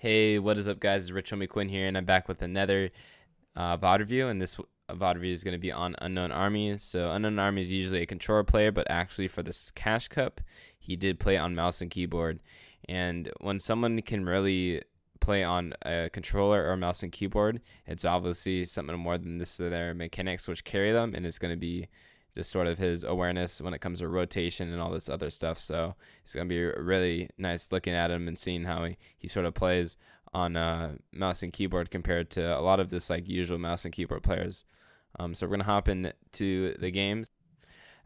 Hey, what is up, guys? It's RichHomieQuinn here, and I'm back with another VOD review. And this VOD review is going to be on UnknownArmy. So, UnknownArmy is usually a controller player, but actually for this Cash Cup, he did play on mouse and keyboard. And when someone can really play on a controller or mouse and keyboard, it's obviously something more than this. Their mechanics which carry them, and it's going to be just sort of his awareness when it comes to rotation and all this other stuff. So it's going to be really nice looking at him and seeing how he sort of plays on mouse and keyboard compared to a lot of this like usual mouse and keyboard players. So we're going to hop into the games.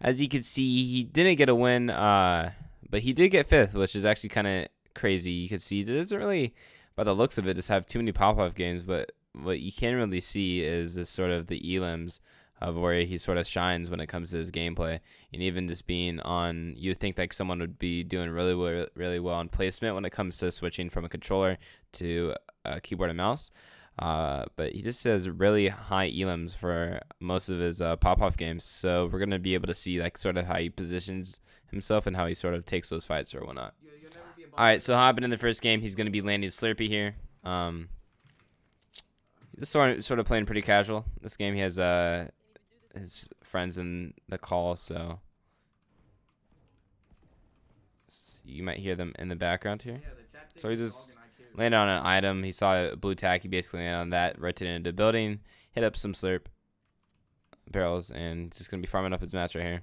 As you can see, he didn't get a win, but he did get 5th, which is actually kind of crazy. You can see it doesn't really, by the looks of it, just have too many pop-off games, but what you can really see is this sort of the elims of where he sort of shines when it comes to his gameplay. And even just being on, you would think like someone would be doing really well on placement when it comes to switching from a controller to a keyboard and mouse. But he just has really high elims for most of his pop-off games. So we're going to be able to see like sort of how he positions himself and how he sort of takes those fights or whatnot. Alright, so hopping in the first game, he's going to be landing Slurpee here. He's sort of playing pretty casual. This game he has his friends in the call, so you might hear them in the background here. So he just landed on an item. He saw a blue tack. He basically landed on that, rotated into the building, hit up some slurp barrels, and just going to be farming up his mats right here.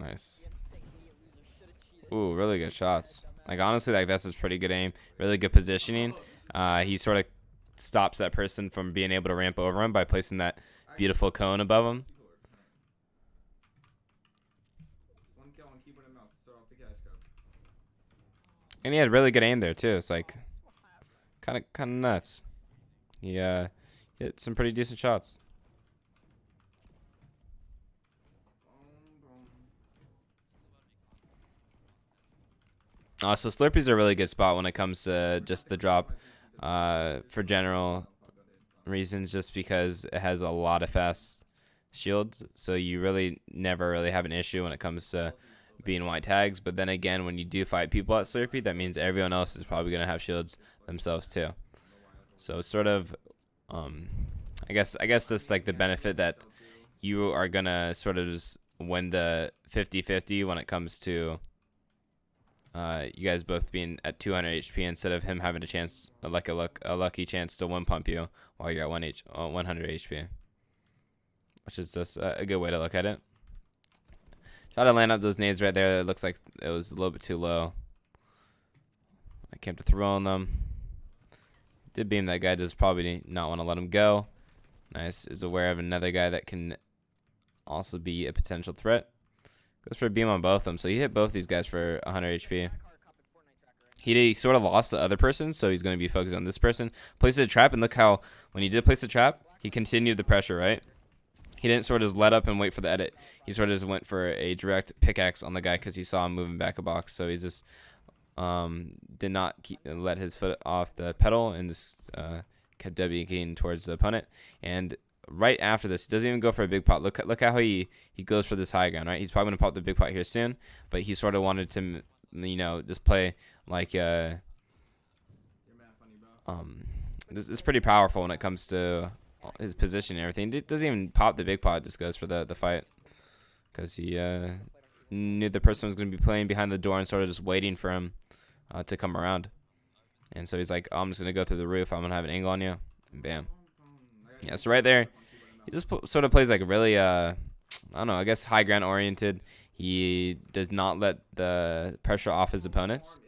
Nice. Ooh, really good shots. Like, honestly, like, that's just pretty good aim. Really good positioning. He sort of stops that person from being able to ramp over him by placing that beautiful cone above him. And he had really good aim there, too. It's like kind of nuts. He hit some pretty decent shots. So Slurpee's a really good spot when it comes to just the drop for general reasons, just because it has a lot of fast shields. So you really never really have an issue when it comes to being white tags. But then again, when you do fight people at Slurpee, that means everyone else is probably going to have shields themselves too. So it's sort of, I guess that's like the benefit that you are going to sort of just win the 50-50 when it comes to you guys both being at 200 HP instead of him having a chance, like a lucky chance to one pump you while you're at 100 HP, which is just a good way to look at it. Try to land up those nades right there. It looks like it was a little bit too low. I came to throwing them. Did beam that guy. Does probably not want to let him go. Nice. Is aware of another guy that can also be a potential threat. Goes for a beam on both of them. So he hit both these guys for 100 HP. He sort of lost the other person, so he's going to be focused on this person. Places a trap, and look how when he did place the trap, he continued the pressure, right? He didn't sort of just let up and wait for the edit. He sort of just went for a direct pickaxe on the guy because he saw him moving back a box. So he just did not let his foot off the pedal and just kept W-keying towards the opponent. And right after this, he doesn't even go for a big pot. Look how he goes for this high ground, right? He's probably going to pop the big pot here soon, but he sort of wanted to, you know, just play like it's pretty powerful when it comes to his position and everything. It doesn't even pop the big pot, just goes for the fight because he knew the person was going to be playing behind the door and sort of just waiting for him to come around. And so he's like, oh, I'm just going to go through the roof. I'm going to have an angle on you. And bam. Yeah, so right there, he just sort of plays like really, I don't know, I guess high ground oriented. He does not let the pressure off his opponents,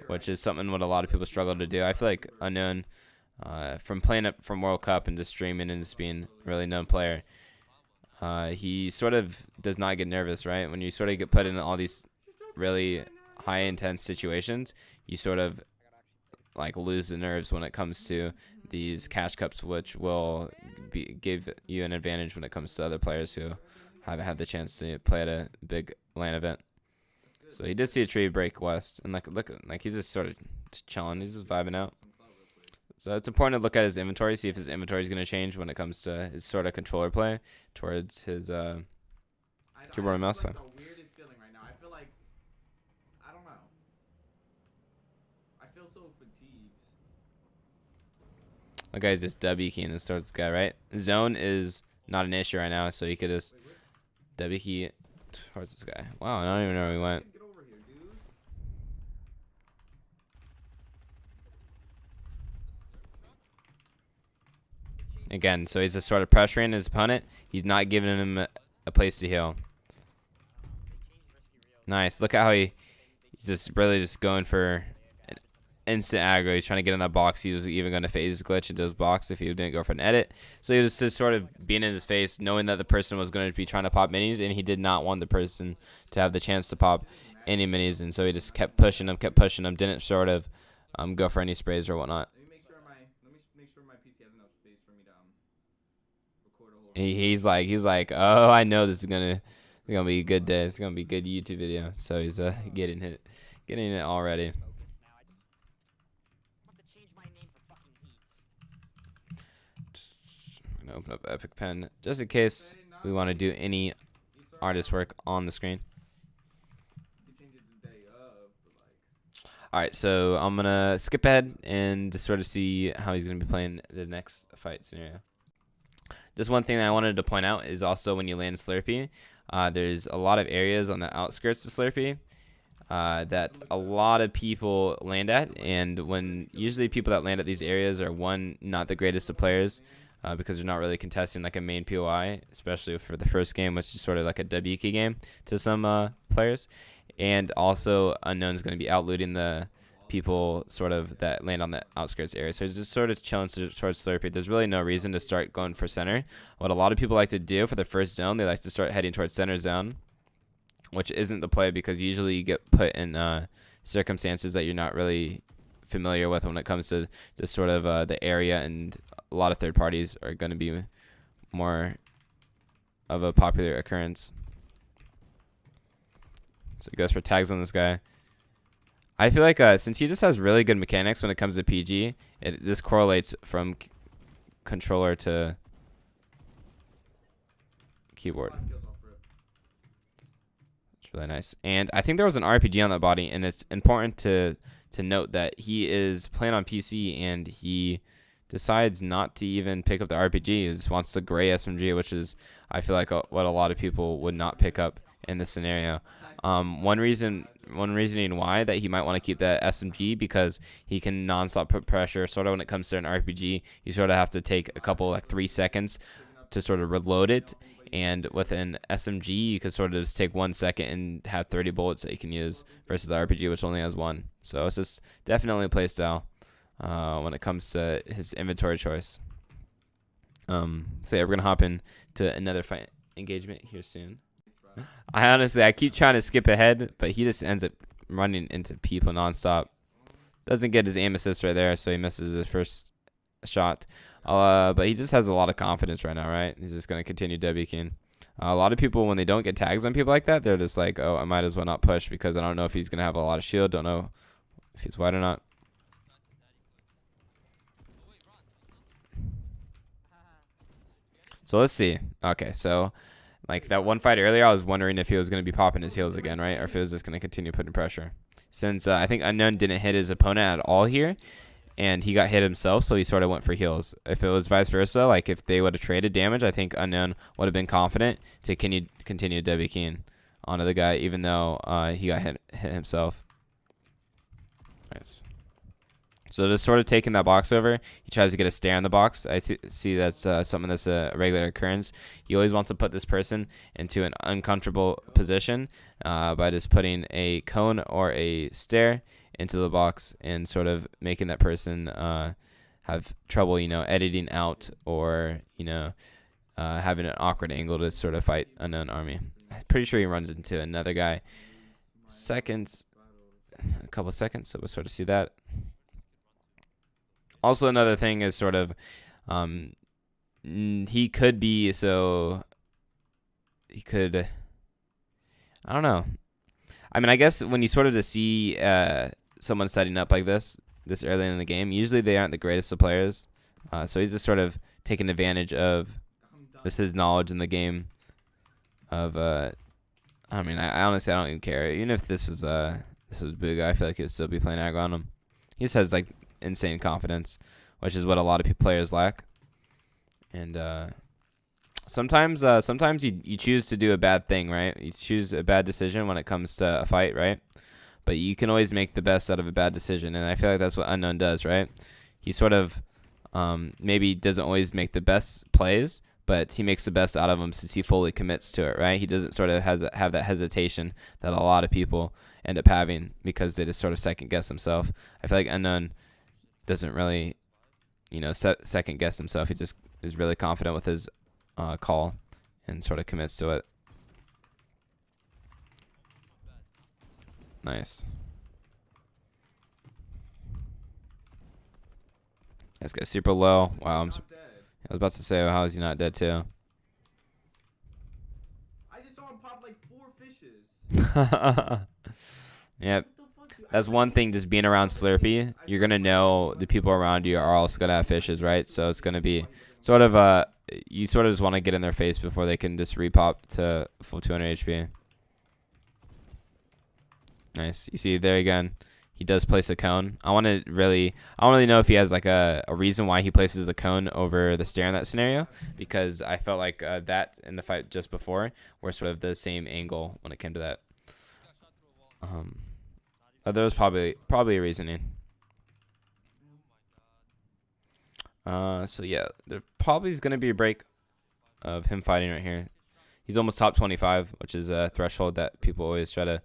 which is something what a lot of people struggle to do. I feel like Unknown, from playing it from World Cup and just streaming and just being a really known player, he sort of does not get nervous, right? When you sort of get put in all these really high intense situations, you sort of like lose the nerves when it comes to these cash cups, which will give you an advantage when it comes to other players who haven't had the chance to play at a big LAN event. So he did see a tree break west, and like he's just sort of just chilling. He's just vibing out. So it's important to look at his inventory, see if his inventory is going to change when it comes to his sort of controller play towards his keyboard and mouse play. The weirdest feeling right now. I feel like, I don't know. The guy's just W keying this towards this guy, right? Zone is not an issue right now, so he could just W key towards this guy. Wow, I don't even know where he went. Again, so he's just sort of pressuring his opponent. He's not giving him a place to heal. Nice. Look at how he's just really just going for an instant aggro. He's trying to get in that box. He was even going to phase glitch into his box if he didn't go for an edit. So he was just sort of being in his face, knowing that the person was going to be trying to pop minis, and he did not want the person to have the chance to pop any minis. And so he just kept pushing him, didn't sort of go for any sprays or whatnot. He's like, oh, I know this is gonna be a good day. It's gonna be a good YouTube video. So he's getting it already. I'm gonna open up Epic Pen just in case we want to do any artist work on the screen. All right, so I'm gonna skip ahead and just sort of see how he's gonna be playing the next fight scenario. Just one thing that I wanted to point out is also when you land Slurpee, there's a lot of areas on the outskirts of Slurpee that a lot of people land at, and when usually people that land at these areas are not the greatest of players because they're not really contesting like a main POI, especially for the first game, which is sort of like a W key game to some players, and also Unknown's going to be outlooting the people sort of that land on the outskirts area. So it's just sort of chilling towards Slurpee. There's really no reason to start going for center. What a lot of people like to do for the first zone, they like to start heading towards center zone, which isn't the play because usually you get put in circumstances that you're not really familiar with when it comes to just sort of the area, and a lot of third parties are going to be more of a popular occurrence. So he goes for tags on this guy. I feel like since he just has really good mechanics when it comes to PG, this correlates from controller to keyboard. It's really nice. And I think there was an RPG on that body, and it's important to note that he is playing on PC, and he decides not to even pick up the RPG. He just wants the gray SMG, which is, I feel like, what a lot of people would not pick up in this scenario. One reasoning why that he might want to keep that SMG because he can non-stop put pressure. Sort of when it comes to an RPG, you sort of have to take a couple, like 3 seconds to sort of reload it. And with an SMG, you could sort of just take 1 second and have 30 bullets that you can use versus the RPG, which only has 1. So it's just definitely a play style when it comes to his inventory choice. So yeah, we're going to hop into another fight engagement here soon. I keep trying to skip ahead, but he just ends up running into people nonstop. Doesn't get his aim assist right there, so he misses his first shot. But he just has a lot of confidence right now, right? He's just going to continue W keying. A lot of people, when they don't get tags on people like that, they're just like, oh, I might as well not push because I don't know if he's going to have a lot of shield. Don't know if he's white or not. So let's see. Okay, so like that one fight earlier, I was wondering if he was going to be popping his heals again, right? Or if he was just going to continue putting pressure. Since I think Unknown didn't hit his opponent at all here, and he got hit himself, so he sort of went for heals. If it was vice versa, like if they would have traded damage, I think Unknown would have been confident to continue W keying onto the guy, even though he got hit himself. Nice. So just sort of taking that box over, he tries to get a stare in the box. I see that's something that's a regular occurrence. He always wants to put this person into an uncomfortable position by just putting a cone or a stare into the box and sort of making that person have trouble, editing out or, having an awkward angle to sort of fight UnknownArmy. I'm pretty sure he runs into another guy. A couple seconds, so we'll sort of see that. Also, another thing is sort of, he could, I don't know. I mean, I guess when you sort of just see someone setting up like this early in the game, usually they aren't the greatest of players. So he's just sort of taking advantage of just his knowledge in the game of, I mean, I honestly, I don't even care. Even if this was Booga, I feel like he'd still be playing aggro on him. He just has like insane confidence, which is what a lot of players lack. And sometimes you choose to do a bad thing, right? You choose a bad decision when it comes to a fight, right? But you can always make the best out of a bad decision, and I feel like that's what Unknown does, right? He sort of maybe doesn't always make the best plays, but he makes the best out of them since he fully commits to it, right? He doesn't sort of have that hesitation that a lot of people end up having because they just sort of second guess themselves. I feel like Unknown doesn't really, second guess himself. He just is really confident with his call and sort of commits to it. Nice. This guy's super low. Wow, I was about to say, how is he not dead too? I just saw him pop like 4 fishes. Yep. That's one thing, just being around Slurpee. You're going to know the people around you are also going to have fishes, right? So it's going to be sort of you sort of just want to get in their face before they can just repop to full 200 HP. Nice. You see there again, he does place a cone. I don't really know if he has like a reason why he places the cone over the stair in that scenario, because I felt like that in the fight just before were sort of the same angle when it came to that. There was probably a reasoning. So yeah, there probably is gonna be a break of him fighting right here. He's almost top 25, which is a threshold that people always try to,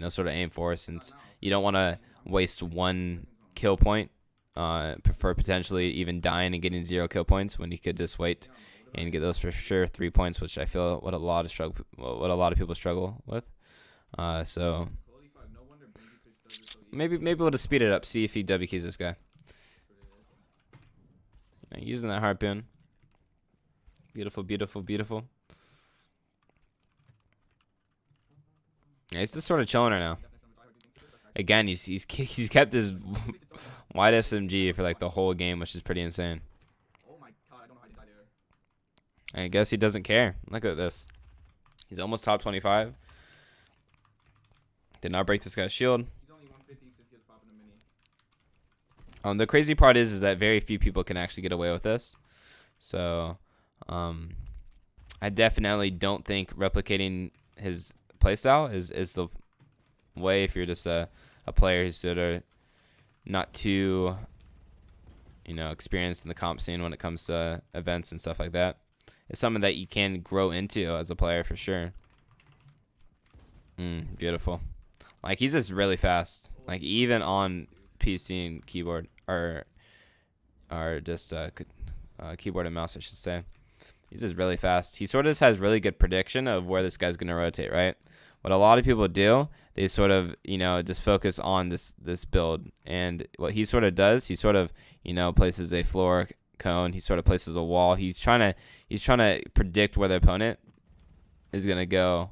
sort of aim for, since you don't want to waste 1 kill point for potentially even dying and getting 0 kill points, when you could just wait and get those for sure 3 points, which I feel what a lot of people struggle with. So maybe we'll just speed it up, see if he W keys this guy. Using that harpoon. Beautiful, beautiful, beautiful. Yeah, he's just sort of chilling right now. Again, he's kept his wide SMG for like the whole game, which is pretty insane. I guess he doesn't care. Look at this. He's almost top 25. Did not break this guy's shield. The crazy part is that very few people can actually get away with this. So, I definitely don't think replicating his playstyle is the way if you're just a player who's sort of not too experienced in the comp scene when it comes to events and stuff like that. It's something that you can grow into as a player for sure. Beautiful. Like, he's just really fast. Like, even on PC and keyboard, or just keyboard and mouse, I should say. He's just really fast. He sort of just has really good prediction of where this guy's going to rotate, right? What a lot of people do, they sort of, just focus on this build. And what he sort of does, he sort of, places a floor cone. He sort of places a wall. He's trying to predict where the opponent is going to go,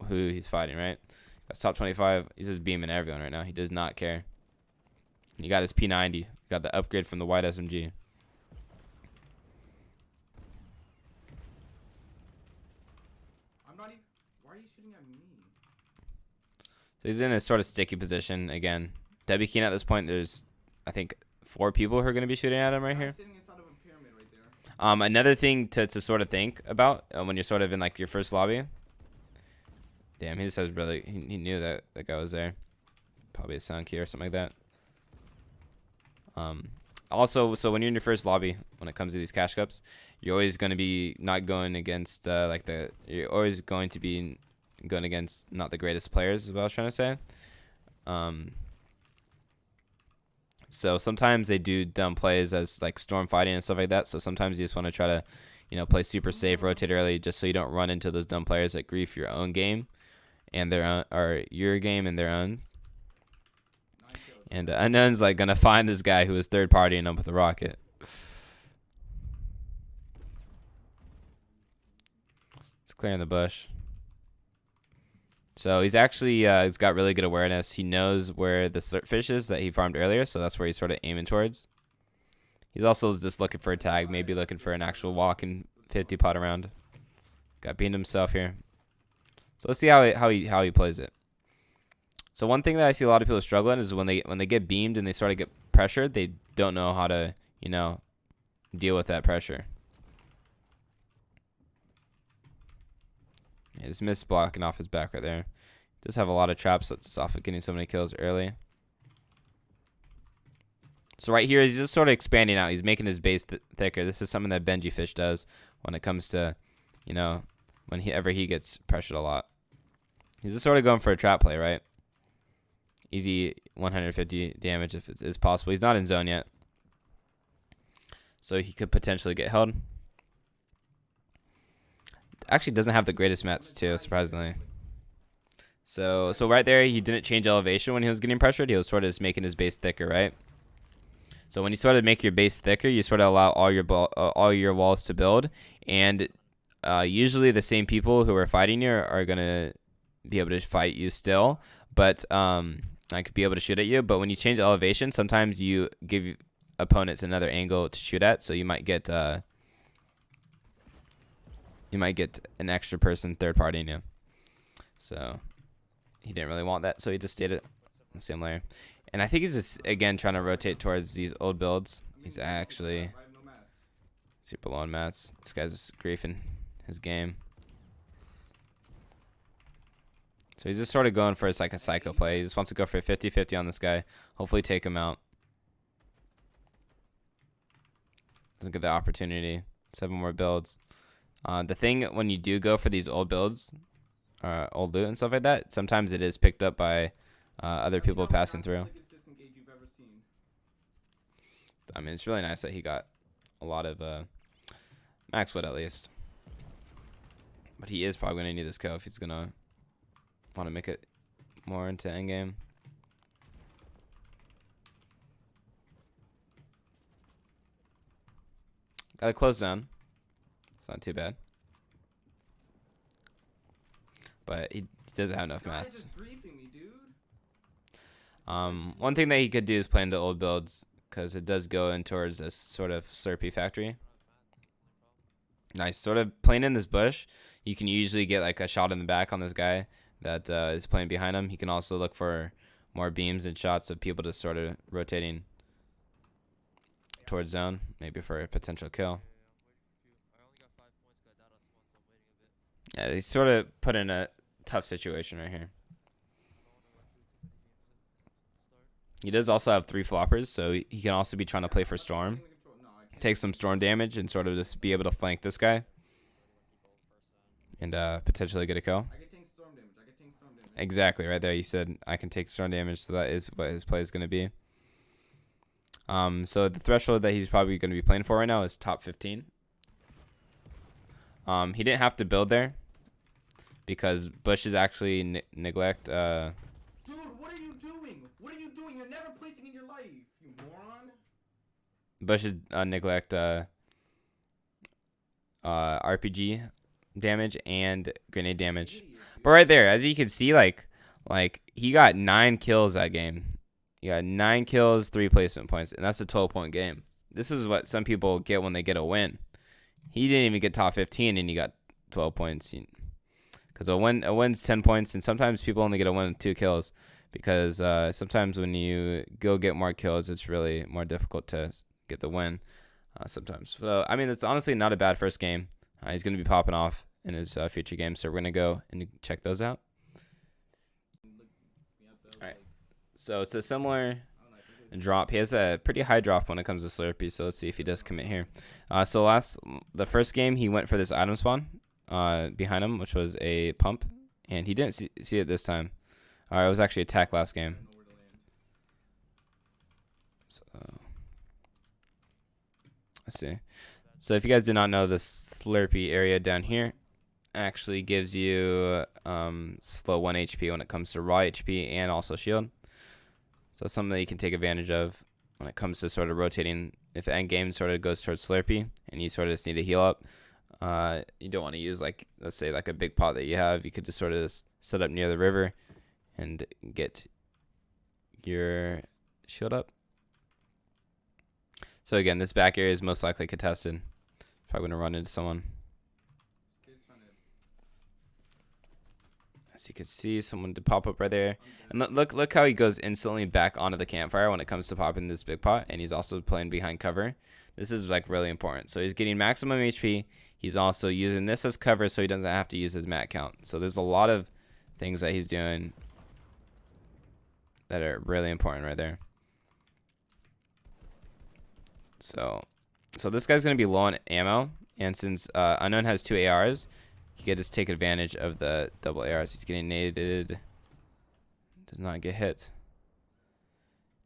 who he's fighting, right? That's top 25. He's just beaming everyone right now. He does not care. He got his P90. Got the upgrade from the white SMG. Why are you shooting at me? So he's in a sort of sticky position again. W keying at this point, there's, I think, 4 people who are going to be shooting at him right here. Sitting inside of a pyramid right there. Another thing to sort of think about when you're sort of in like your first lobby. Damn, he just has really, he knew that that guy was there. Probably a sound key or something like that. Also, so when you're in your first lobby, when it comes to these cash cups, you're always going to be not going against you're always going to be going against not the greatest players, is what I was trying to say. So sometimes they do dumb plays as like storm fighting and stuff like that. So sometimes you just want to try to, play super safe, rotate early, just so you don't run into those dumb players that grief your own game and their own, or your game and their own. And Unknown's like gonna find this guy who is third partying up with a rocket. It's clearing the bush. So he's actually he's got really good awareness. He knows where the fish is that he farmed earlier, so that's where he's sort of aiming towards. He's also just looking for a tag, maybe looking for an actual walk and 50 pot around. Got beamed himself here. So let's see how he plays it. So one thing that I see a lot of people struggling is when they get beamed and they sort of get pressured, they don't know how to, you know, deal with that pressure. Yeah, just missed blocking off his back right there. Does have a lot of traps just off of getting so many kills early. So right here, he's just sort of expanding out. He's making his base thicker. This is something that Benji Fish does when it comes to, you know, whenever he gets pressured a lot. He's just sort of going for a trap play, right? Easy 150 damage if it's possible. He's not in zone yet, so he could potentially get held. Actually doesn't have the greatest mats too, surprisingly. So right there, he didn't change elevation when he was getting pressured. He was sort of just making his base thicker, right? So when you sort of make your base thicker, you sort of allow all your walls to build, and usually the same people who are fighting you are gonna be able to fight you still, but I could be able to shoot at you. But when you change elevation, sometimes you give opponents another angle to shoot at, so you might get an extra person third partying you. So he didn't really want that, so he just stayed at the same layer. And I think he's just, again, trying to rotate towards these old builds. He's actually super low on mats. This guy's just griefing his game. So he's just sort of going for like a psycho play. He just wants to go for a 50-50 on this guy. Hopefully take him out. Doesn't get the opportunity. 7 more builds. The thing when you do go for these old builds, old loot and stuff like that, sometimes it is picked up by other people passing through. I mean, it's really nice that he got a lot of max wood at least. But he is probably going to need this kill if he's going to want to make it more into endgame. Got to close down. It's not too bad. But he doesn't have enough mats. One thing that he could do is play into old builds, because it does go in towards this sort of slurpy factory. Nice. Sort of playing in this bush, you can usually get like a shot in the back on this guy that is playing behind him. He can also look for more beams and shots of people just sort of rotating towards zone, maybe for a potential kill. Yeah, he's sort of put in a tough situation right here. He does also have 3 floppers, so he can also be trying to play for Storm. Take some Storm damage and sort of just be able to flank this guy. And potentially get a kill. Exactly, right there. He said, I can take Storm damage, so that is what his play is going to be. So the threshold that he's probably going to be playing for right now is top 15. He didn't have to build there, because Bush is actually neglect. Dude, what are you doing? What are you doing? You're never placing in your life, you moron. Bush is neglect RPG damage and grenade damage. But right there, as you can see, like he got 9 kills that game. He got 9 kills, 3 placement points, and that's a 12-point game. This is what some people get when they get a win. He didn't even get top 15, and he got 12 points. Because a win's 10 points, and sometimes people only get a win with 2 kills. Because sometimes when you go get more kills, it's really more difficult to get the win sometimes. So, I mean, it's honestly not a bad first game. He's going to be popping off in his future games, so we're going to go and check those out. All right. So it's a similar drop. He has a pretty high drop when it comes to Slurpee, so let's see if he does commit here. So the first game, he went for this item spawn behind him, which was a pump, and he didn't see it this time. It was actually attack last game. So let's see. So if you guys did not know, the Slurpee area down here actually gives you slow 1 HP when it comes to raw HP and also shield. So that's something that you can take advantage of when it comes to sort of rotating. If end game sort of goes towards Slurpee and you sort of just need to heal up, you don't want to use, like, let's say like a big pot that you have. You could just sort of just set up near the river and get your shield up. So again, this back area is most likely contested. Probably gonna run into someone. As you can see, someone to pop up right there. And look how he goes instantly back onto the campfire when it comes to popping this big pot. And he's also playing behind cover. This is like really important. So he's getting maximum HP. He's also using this as cover so he doesn't have to use his mat count. So there's a lot of things that he's doing that are really important right there. So this guy's going to be low on ammo. And since Unknown has 2 ARs, he could just take advantage of the double ARs. He's getting naded. Does not get hit.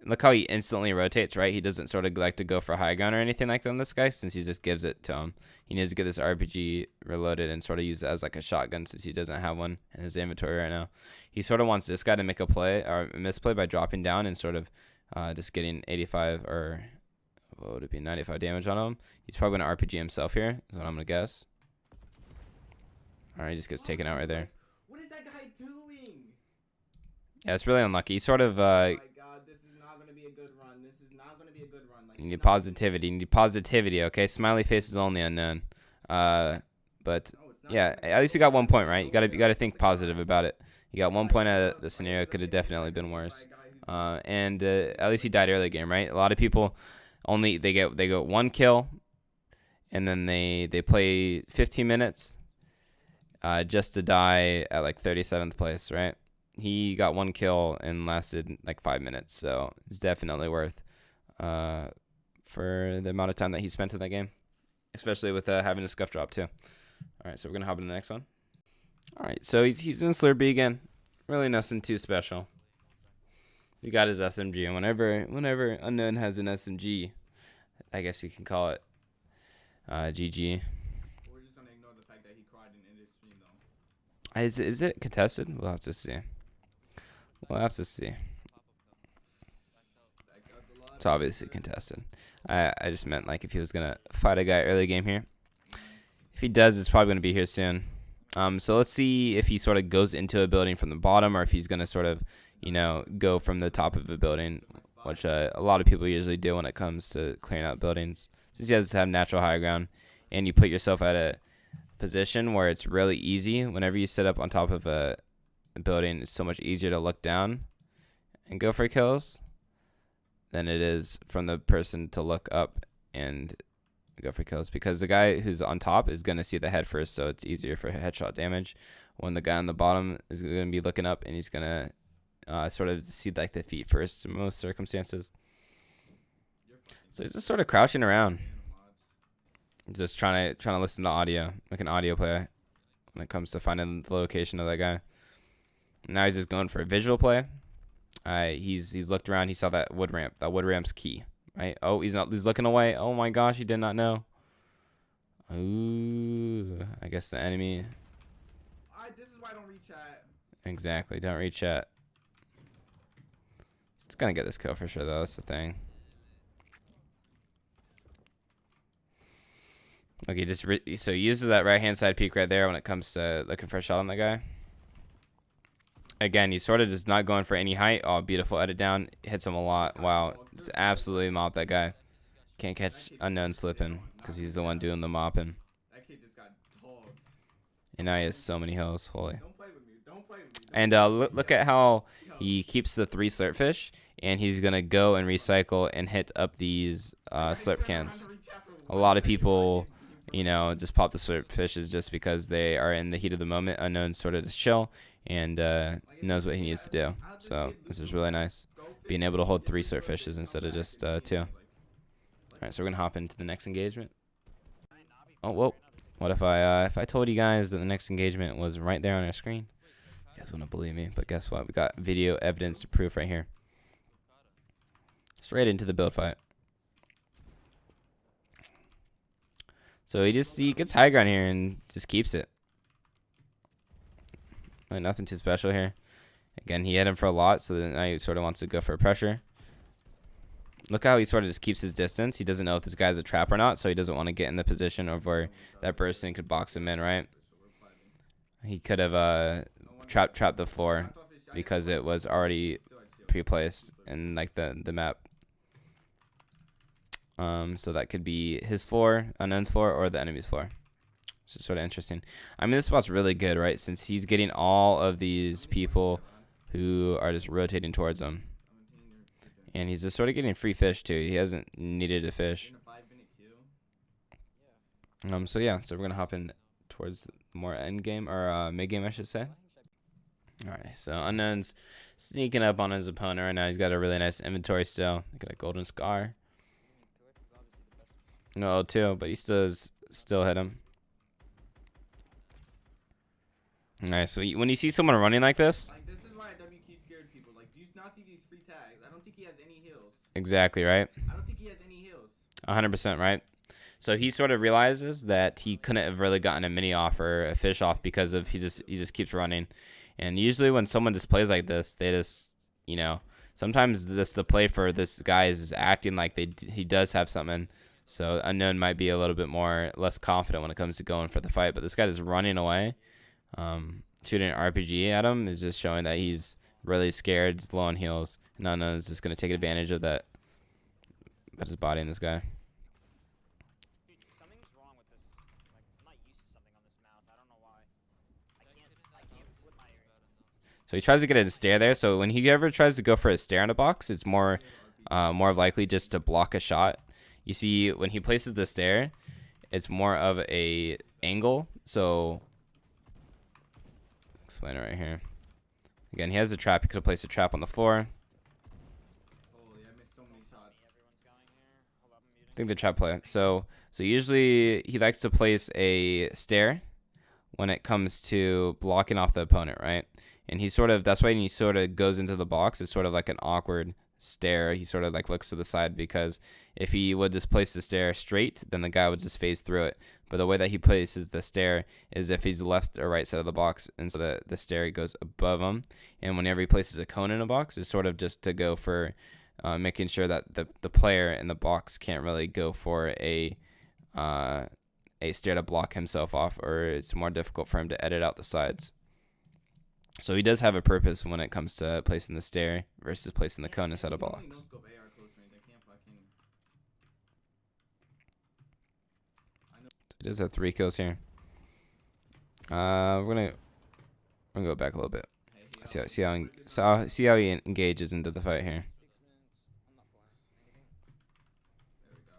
Look how he instantly rotates, right? He doesn't sort of like to go for high ground or anything like that on this guy, since he just gives it to him. He needs to get this RPG reloaded and sort of use it as like a shotgun, since he doesn't have one in his inventory right now. He sort of wants this guy to make a play or a misplay by dropping down and sort of just getting 85 or what would it be, 95 damage on him. He's probably going to RPG himself here, is what I'm going to guess. Alright, he just gets taken out right there. What is that guy doing? Yeah, it's really unlucky. He sort of Oh my god, this is not gonna be a good run. This is not gonna be a good run. Like, you need positivity. You need positivity, okay? Smiley face is only Unknown. But yeah, at least you got 1 point, right? You gotta think positive about it. You got 1 point out of the scenario. Could have definitely been worse. And at least he died early game, right? A lot of people only they get 1 kill, and then they play 15 minutes just to die at like 37th place, right? He got 1 kill and lasted like 5 minutes, so it's definitely worth for the amount of time that he spent in that game, especially with having a scuff drop too. All right, so we're gonna hop into the next one. All right, so he's in Slurpee again. Really nothing too special. He got his SMG, and whenever Unknown has an SMG, I guess you can call it GG. We're just gonna ignore the fact that he cried in his stream, though. Is it contested? We'll have to see. We'll have to see. It's obviously contested. I just meant like if he was gonna fight a guy early game here. If he does, it's probably gonna be here soon. So let's see if he sort of goes into a building from the bottom, or if he's gonna sort of, you know, go from the top of a building, which a lot of people usually do when it comes to clearing out buildings. Since he has to have natural high ground, and you put yourself at a position where it's really easy. Whenever you sit up on top of a building, it's so much easier to look down and go for kills than it is from the person to look up and go for kills, because the guy who's on top is going to see the head first, so it's easier for headshot damage, when the guy on the bottom is going to be looking up and he's going to sort of see like the feet first in most circumstances. So he's just sort of crouching around, just trying to listen to audio, like an audio play when it comes to finding the location of that guy. Now he's just going for a visual play. He's looked around. He saw that wood ramp. That wood ramp's key, right? Oh, he's looking away. Oh my gosh, he did not know. Ooh, I guess the enemy. This is why I don't read chat. Exactly, don't read chat. It's gonna get this kill for sure, though. That's the thing. Look, so he uses that right hand side peek right there when it comes to looking for a shot on that guy. Again, he's sort of just not going for any height. Oh, beautiful edit down. Hits him a lot. Wow. It's absolutely mopped that guy. Can't catch Unknown slipping because he's the one doing the mopping. That kid just got dogged. And now he has so many hills. Holy. Don't play with me. Don't play with me. And look at how he keeps the 3 slurp fish. And he's going to go and recycle and hit up these slurp cans. A lot of people, you know, just pop the slurp fishes just because they are in the heat of the moment. Unknown sort of just chill and knows what he needs to do. So this is really nice, being able to hold 3 slurp fishes instead of just 2. All right, so we're gonna hop into the next engagement. Oh, whoa! What if I told you guys that the next engagement was right there on our screen? You guys wouldn't believe me, but guess what? We got video evidence to prove right here. Straight into the build fight. So he gets high ground here and just keeps it. Like nothing too special here. Again, he hit him for a lot, so then now he sort of wants to go for pressure. Look how he sort of just keeps his distance. He doesn't know if this guy's a trap or not, so he doesn't want to get in the position of where that person could box him in, right? He could have trapped the floor because it was already pre-placed in like the map. So that could be his floor, Unknown's floor, or the enemy's floor. Which is sort of interesting. I mean, this spot's really good, right? Since he's getting all of these people who are just rotating towards him. And he's just sort of getting free fish, too. He hasn't needed to fish. So yeah, so we're going to hop in towards more end game, or mid game, I should say. Alright, so Unknown's sneaking up on his opponent right now. He's got a really nice inventory still. Got a golden scar. No L2, but he still hit him. Nice. So when you see someone running like this, like, this is why WK scared people. Like, do you not see these free tags? I don't think he has any heals. exactly, right? I don't think he has any heals. 100%, right? So he sort of realizes that he couldn't have really gotten a mini off or a fish off because of he just keeps running. And usually when someone just plays like this, they just, you know, sometimes the play for this guy is acting like he does have something. So Unknown might be a little bit less confident when it comes to going for the fight. But this guy is running away. Shooting an RPG at him is just showing that he's really scared, he's low on heals. And Unknown is just going to take advantage of that. That's his body in this guy. Something's wrong with this. Like, I'm not used to something on this mouse. I don't know why. I can't flip my. So he tries to get a stare there. So when he ever tries to go for a stare in a box, it's more likely just to block a shot. You see, when he places the stare, it's more of a angle. So explain it right here. Again, he has a trap. He could have placed a trap on the floor. Holy, I missed so many shots. I think the trap play. So usually he likes to place a stare when it comes to blocking off the opponent, right? And that's why when he sort of goes into the box, it's sort of like an awkward stare. He sort of like looks to the side, because if he would just place the stare straight, then the guy would just phase through it. But the way that he places the stare is if he's left or right side of the box, and so the stare goes above him. And whenever he places a cone in a box, it's sort of just to go for making sure that the player in the box can't really go for a stare to block himself off, or it's more difficult for him to edit out the sides. So he does have a purpose when it comes to placing the stare versus placing the cone inside a box. He does have 3 kills here. We're gonna go back a little bit. See how he engages into the fight here. There we go.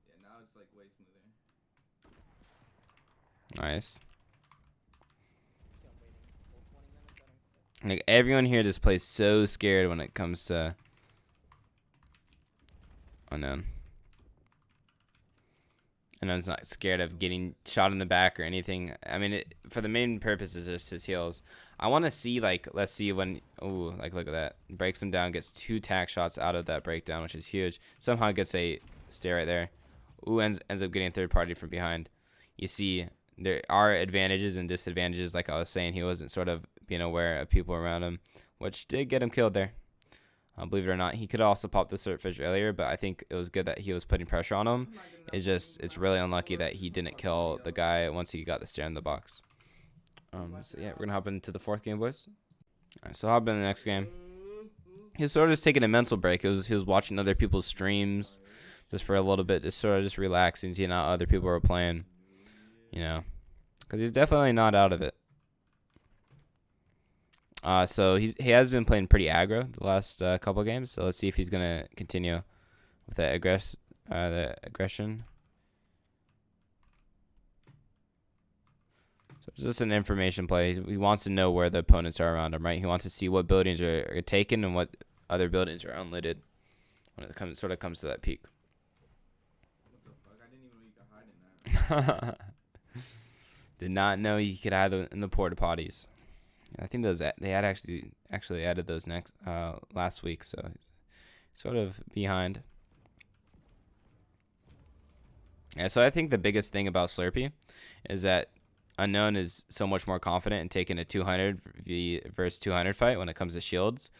Yeah, now it's like way smoother. Nice. Like, everyone here just plays so scared when it comes to Unknown. Unknown's not scared of getting shot in the back or anything. I mean, for the main purpose is just his heals. I want to see, like, let's see when, ooh, like, look at that. Breaks him down, gets 2 tack shots out of that breakdown, which is huge. Somehow gets a stare right there. Ooh, ends up getting third party from behind. You see, there are advantages and disadvantages. Like I was saying, he wasn't sort of being aware of people around him, which did get him killed there. Believe it or not, he could also pop the cert fish earlier, but I think it was good that he was putting pressure on him. It's really unlucky that he didn't kill the guy once he got the stare in the box. So yeah, we're gonna hop into the 4th game, boys. Alright, so hop in the next game. He was sort of just taking a mental break. He was watching other people's streams just for a little bit, just sort of just relaxing, seeing how other people were playing. You know, because he's definitely not out of it. So he has been playing pretty aggro the last couple games. So let's see if he's gonna continue with the aggression. So it's just an information play. He wants to know where the opponents are around him, right? He wants to see what buildings are taken and what other buildings are unlidded when it comes to that peak. What the fuck? I didn't even know you could hide in that. Did not know you could hide in the porta potties. I think they had actually added those last week, so he's sort of behind. Yeah, so I think the biggest thing about Slurpee is that Unknown is so much more confident in taking a 200 versus 200 fight when it comes to shields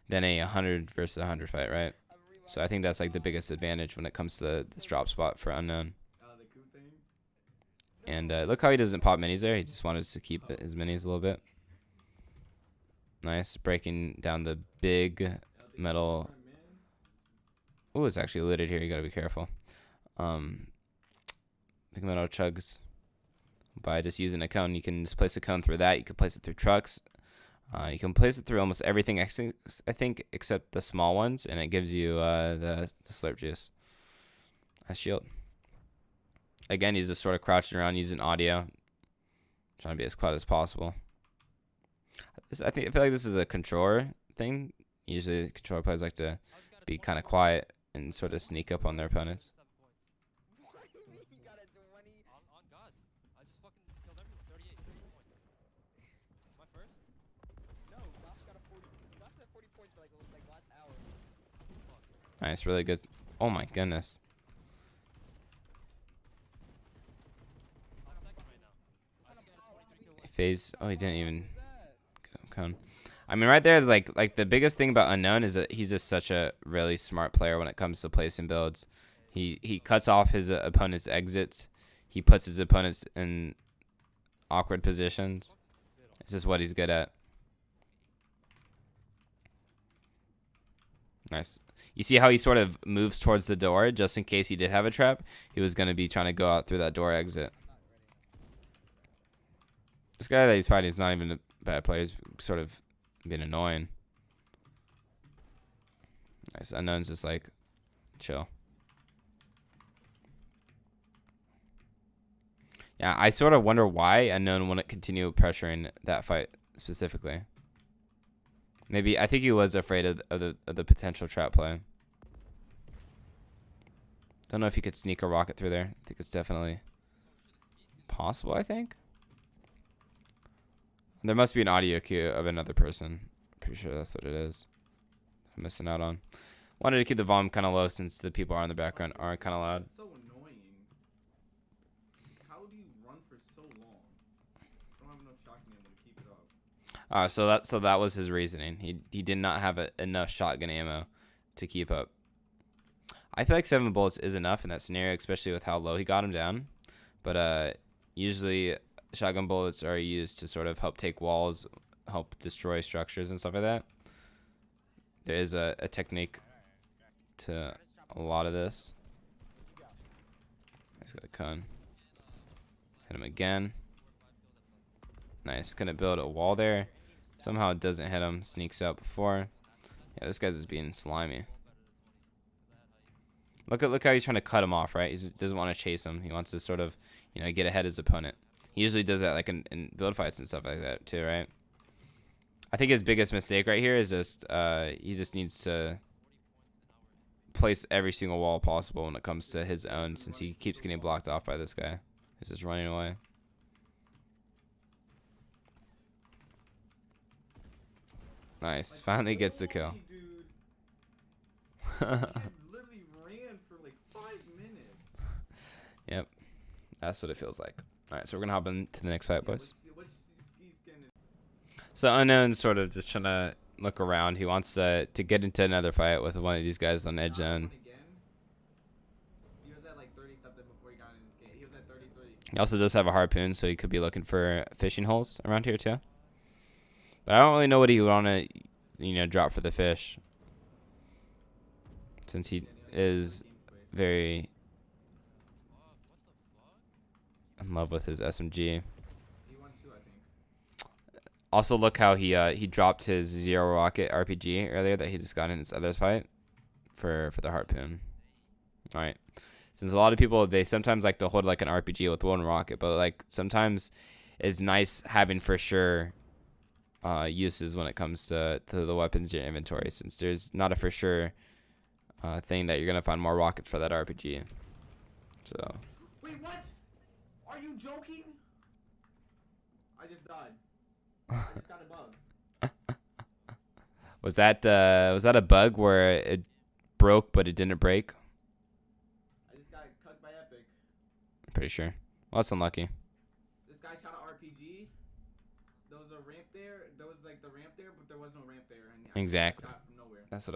than a 100 versus 100 fight, right? So I think that's like the biggest advantage when it comes to this drop spot for Unknown. And look how he doesn't pop minis there. He just wanted to keep his minis a little bit. Nice. Breaking down the big metal. Oh, it's actually lidded here. You got to be careful. big metal chugs by just using a cone. You can just place a cone through that. You can place it through trucks. You can place it through almost everything, I think, except the small ones, and it gives you the slurp juice. That's shield. Again, he's just sort of crouching around using audio, trying to be as quiet as possible. I feel like this is a controller thing. Usually, controller players like to be kind of quiet and sort of sneak up on their opponents. Nice, really good. Oh my goodness. Phase. Oh, he didn't even come. I mean, right there, like the biggest thing about Unknown is that he's just such a really smart player when it comes to placing builds. He cuts off his opponent's exits. He puts his opponents in awkward positions. This is what he's good at. Nice. You see how he sort of moves towards the door just in case he did have a trap? He was going to be trying to go out through that door exit. This guy that he's fighting is not even a bad player. He's sort of been annoying. Nice. Unknown's just like, chill. Yeah, I sort of wonder why Unknown wouldn't continue pressuring that fight specifically. Maybe I think he was afraid of the potential trap play. Don't know if he could sneak a rocket through there. I think it's definitely possible, I think. There must be an audio cue of another person. Pretty sure that's what it is. I'm missing out on. Wanted to keep the volume kind of low since the people are in the background are kind of loud. So annoying. How do you run for so long? I don't have enough shotgun ammo to keep it up. So that was his reasoning. He did not have enough shotgun ammo to keep up. I feel like 7 bullets is enough in that scenario, especially with how low he got him down. But usually shotgun bullets are used to sort of help take walls, help destroy structures and stuff like that. There is a technique to a lot of this. He's got a cone. Hit him again. Nice. Gonna build a wall there. Somehow it doesn't hit him. Sneaks out before. Yeah, this guy's just being slimy. Look how he's trying to cut him off, right? He just doesn't want to chase him. He wants to sort of, get ahead of his opponent. He usually does that like in build fights and stuff like that too, right? I think his biggest mistake right here is just he just needs to place every single wall possible when it comes to his own, since he keeps getting blocked off by this guy. He's just running away. Nice. Finally gets the kill. Literally ran for like 5 minutes. Yep. That's what it feels like. Alright, so we're going to hop into the next fight, boys. So Unknown's sort of just trying to look around. He wants to get into another fight with one of these guys on edge zone. He was at like 30 something before he got in this game. He was at 33. He also does have a harpoon, so he could be looking for fishing holes around here too. But I don't really know what he would want to, drop for the fish, since he is very in love with his SMG. He won 2, I think. Also, look how he dropped his zero rocket RPG earlier that he just got in his other fight for the harpoon. All right, since a lot of people, they sometimes like to hold like an RPG with 1 rocket, but like sometimes it's nice having for sure uses when it comes to the weapons in your inventory, since there's not a for sure thing that you're gonna find more rockets for that RPG. So. Wait, what? Are you joking? I just died. I just got a bug. Was that a bug where it broke but it didn't break? I just got cut by Epic. I'm pretty sure. Well, that's unlucky. This guy shot an RPG. There was a ramp there. There was like the ramp there, but there was no ramp there. And Exactly. Shot from nowhere. That's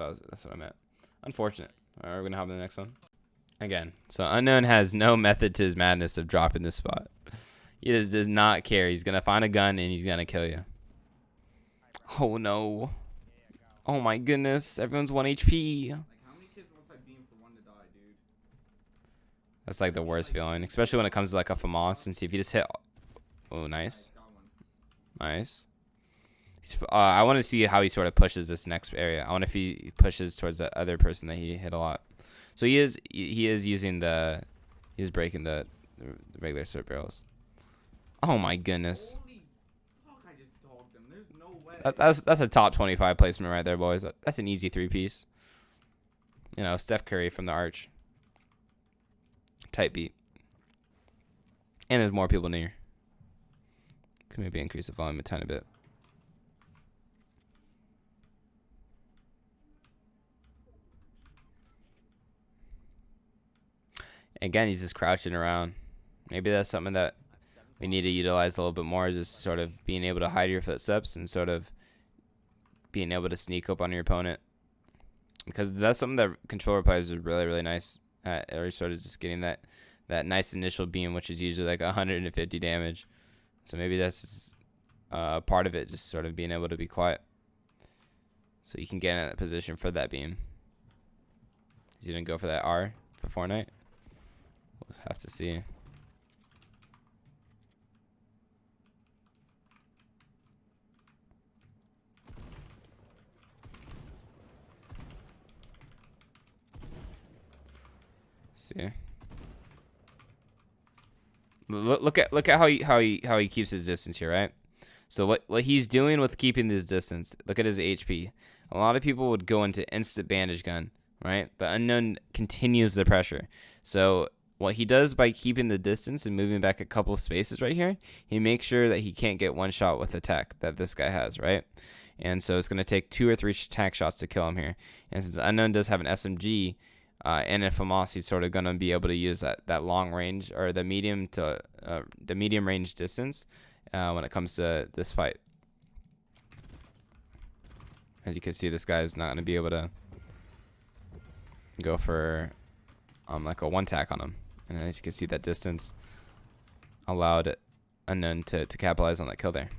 what I meant. Unfortunate. All right, we're gonna hop to the next one. Again, so Unknown has no method to his madness of dropping this spot. He just does not care. He's gonna find a gun and he's gonna kill you. Oh no. Oh my goodness. Everyone's 1 HP. Like, how many kids must I beam for one to die, dude? That's like the worst feeling, especially when it comes to like a FAMAS. And see if you just hit. Oh, nice, Got one. nice. I want to see how he sort of pushes this next area. I want if he pushes towards that other person that he hit a lot. So he is using he's breaking the regular slurp barrels. Oh my goodness. Holy fuck! I just dogged him. There's no way. That's a top 25 placement right there, boys. That's an easy 3-piece. You know, Steph Curry from the arch. Tight beat. And there's more people near. Could maybe increase the volume a tiny bit. Again, he's just crouching around. Maybe that's something that we need to utilize a little bit more, is just sort of being able to hide your footsteps and sort of being able to sneak up on your opponent. Because that's something that controller players are really, really nice at, or sort of just getting that nice initial beam, which is usually like 150 damage. So maybe that's just, part of it, just sort of being able to be quiet. So you can get in that position for that beam. He's going to go for that R for Fortnite. We'll have to see. See. Look at how he keeps his distance here, right? So what he's doing with keeping this distance, look at his HP. A lot of people would go into instant bandage gun, right? But Unknown continues the pressure. So what he does by keeping the distance and moving back a couple of spaces right here, he makes sure that he can't get one shot with the tech that this guy has, right? And so it's going to take 2 or 3 tech shots to kill him here. And since Unknown does have an SMG and a FAMAS, he's sort of going to be able to use that long range, or the medium range distance when it comes to this fight. As you can see, this guy's not going to be able to go for like a one tack on him. And as you can see, that distance allowed Unknown to capitalize on that kill there.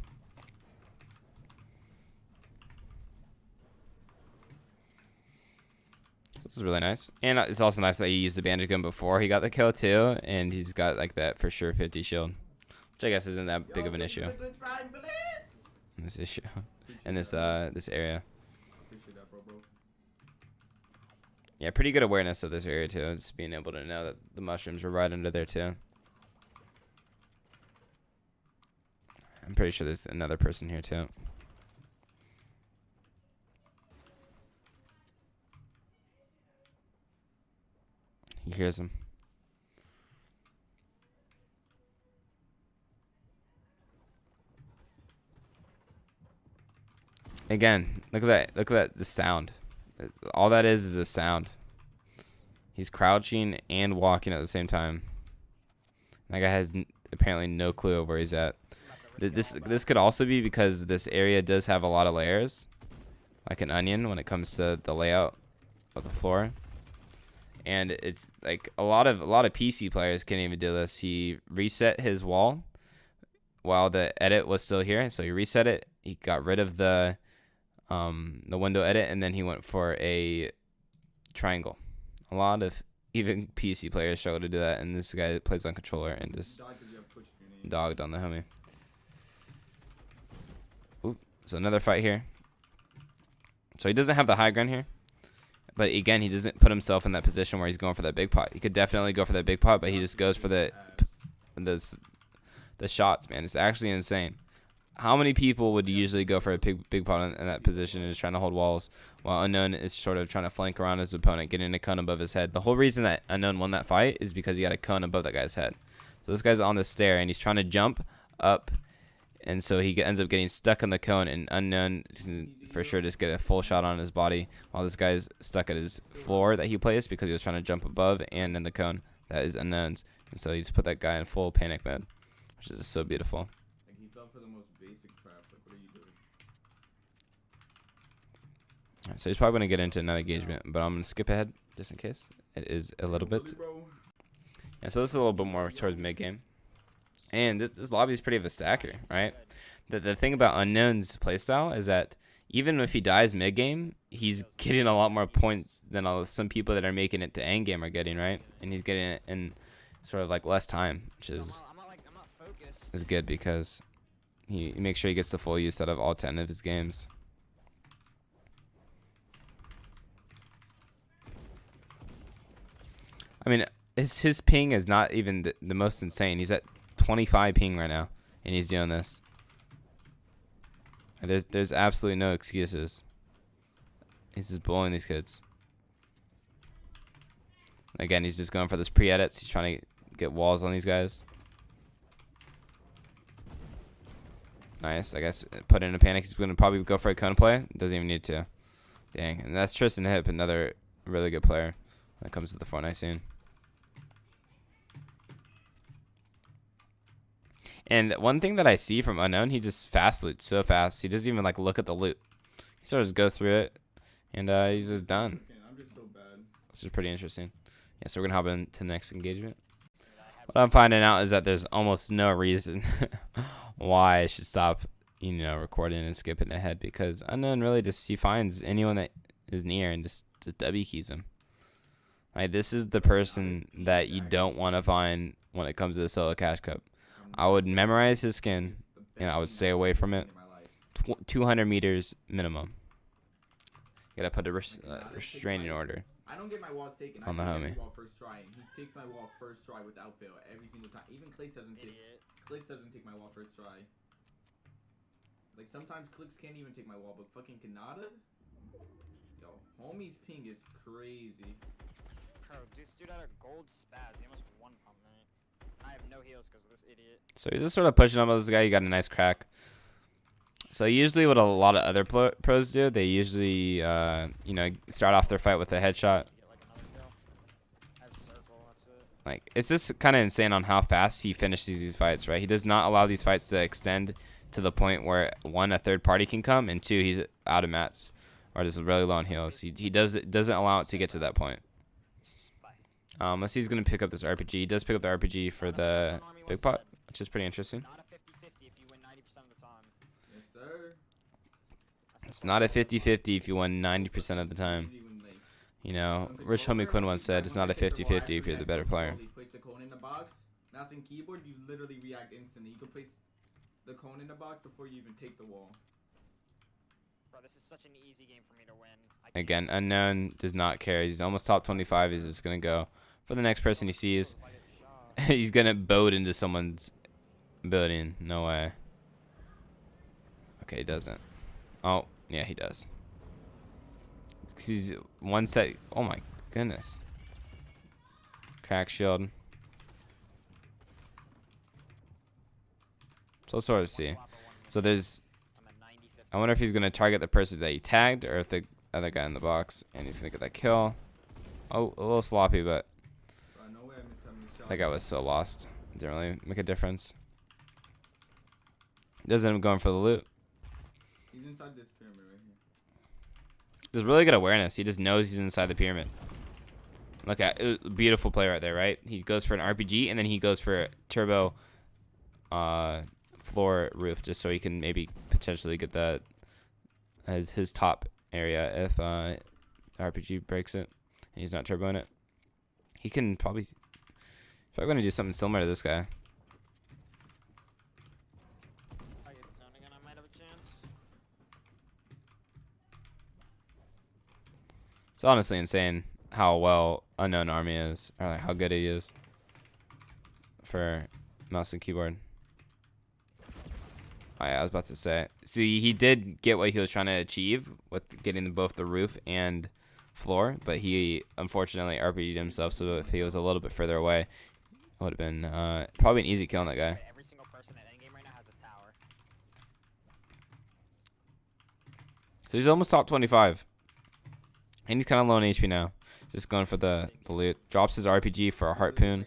This is really nice. And it's also nice that he used the bandage gun before he got the kill too. And he's got like that for sure 50 shield, which I guess isn't that big of an issue. This issue in this area. Appreciate that, bro. Yeah, pretty good awareness of this area too. Just being able to know that the mushrooms were right under there too. I'm pretty sure there's another person here too. He hears him. Again, look at that. Look at that. The sound. All that is a sound. He's crouching and walking at the same time. That guy has apparently no clue of where he's at. This could also be because this area does have a lot of layers, like an onion when it comes to the layout of the floor. And it's like a lot of PC players can't even do this. He reset his wall while the edit was still here, so he reset it. He got rid of the window edit, and then he went for a triangle. A lot of even PC players struggle to do that, and this guy plays on controller and just dogged on the homie. Ooh, so another fight here. So he doesn't have the high ground here, but again, he doesn't put himself in that position where he's going for that big pot. He could definitely go for that big pot, but he just goes for the shots, man. It's actually insane. How many people would usually go for a big pot in that position and just trying to hold walls, while Unknown is sort of trying to flank around his opponent, getting a cone above his head? The whole reason that Unknown won that fight is because he got a cone above that guy's head. So this guy's on the stair, and he's trying to jump up, and so he ends up getting stuck on the cone, and Unknown can for sure just get a full shot on his body, while this guy's stuck at his floor that he placed because he was trying to jump above and in the cone that is Unknown's. And so he just put that guy in full panic mode, which is so beautiful. Like he fell for the most basic trap. Like, what are you doing? Alright, so he's probably going to get into another engagement, but I'm going to skip ahead just in case. It is a little bit. Yeah, so this is a little bit more towards mid-game. And this lobby is pretty of a stacker, right? The thing about Unknown's playstyle is that even if he dies mid-game, he's getting a lot more points than some people that are making it to end game are getting, right? And he's getting it in sort of like less time, which I'm is not focused. good because he makes sure he gets the full use out of all 10 of his games. I mean, his ping is not even the most insane. He's at 25 ping right now, and he's doing this. There's absolutely no excuses. He's just bullying these kids. Again, he's just going for those pre-edits. He's trying to get walls on these guys. Nice. I guess put in a panic. He's going to probably go for a cone play. Doesn't even need to. Dang. And that's Tristan Hip, another really good player when it comes to the Fortnite scene. And one thing that I see from Unknown, he just fast loots so fast. He doesn't even like look at the loot. He sort of just goes through it, and he's just done. I'm just so bad. Which is pretty interesting. Yeah, so we're gonna hop into the next engagement. What I'm finding out is that there's almost no reason why I should stop, recording and skipping ahead, because Unknown really just, he finds anyone that is near and just W keys him. Like, this is the person that you don't want to find when it comes to the solo cash cup. I would memorize his skin, and I would stay away from it. 200 meters minimum. Gotta put a restraining order. I don't get my walls taken. On the homie. Wall first try, and he takes my wall first try without fail every single time. Even Clicks doesn't take. Clicks doesn't take my wall first try. Like sometimes Clicks can't even take my wall, but fucking Kanata. Yo, homie's ping is crazy. Bro, this dude had a gold spaz. He almost one pump me. I have no heals because of this idiot. So he's just sort of pushing up on this guy. He got a nice crack. So usually what a lot of other pros do, they usually, start off their fight with a headshot. Like, it's just kind of insane on how fast he finishes these fights, right? He does not allow these fights to extend to the point where, one, a third party can come, and two, he's out of mats or just really low on heals. He doesn't allow it to get to that point. Let's see, he's going to pick up this RPG. He does pick up the RPG for the big pot, which is pretty interesting. It's not a 50-50 if you win 90% of the time. RichHomieQuinn once said it's not a 50-50 if you're the better player. Place the cone in the box. Mouse and keyboard, you literally react instantly. You can place the cone in the box before you even take the wall. Bro, this is such an easy game for me to win. Again, Unknown does not care. He's almost top 25. He's just going to go for the next person he sees. He's going to boat into someone's building. No way. Okay, he doesn't. Oh, yeah, he does. He's one set. Oh, my goodness. Crack shield. So let's sort of see. So there's... I wonder if he's going to target the person that he tagged or if the other guy in the box. And he's going to get that kill. Oh, a little sloppy, but... That guy was so lost. It didn't really make a difference. He doesn't end up going for the loot. He's inside this pyramid right here. There's really good awareness. He just knows he's inside the pyramid. Look at it, beautiful play right there, right? He goes for an RPG and then he goes for a turbo floor roof just so he can maybe potentially get that as his top area if RPG breaks it and he's not turboing it. He can probably going to do something similar to this guy. It's honestly insane how well UnknownArmy is, or like how good he is for mouse and keyboard. Oh, yeah, I was about to say. See, he did get what he was trying to achieve with getting both the roof and floor, but he unfortunately RPG'd himself, so if he was a little bit further away, it would have been probably an easy kill on that guy. Every single person at endgame right now has a tower. So he's almost top 25. And he's kind of low on HP now. Just going for the loot. Drops his RPG for a harpoon.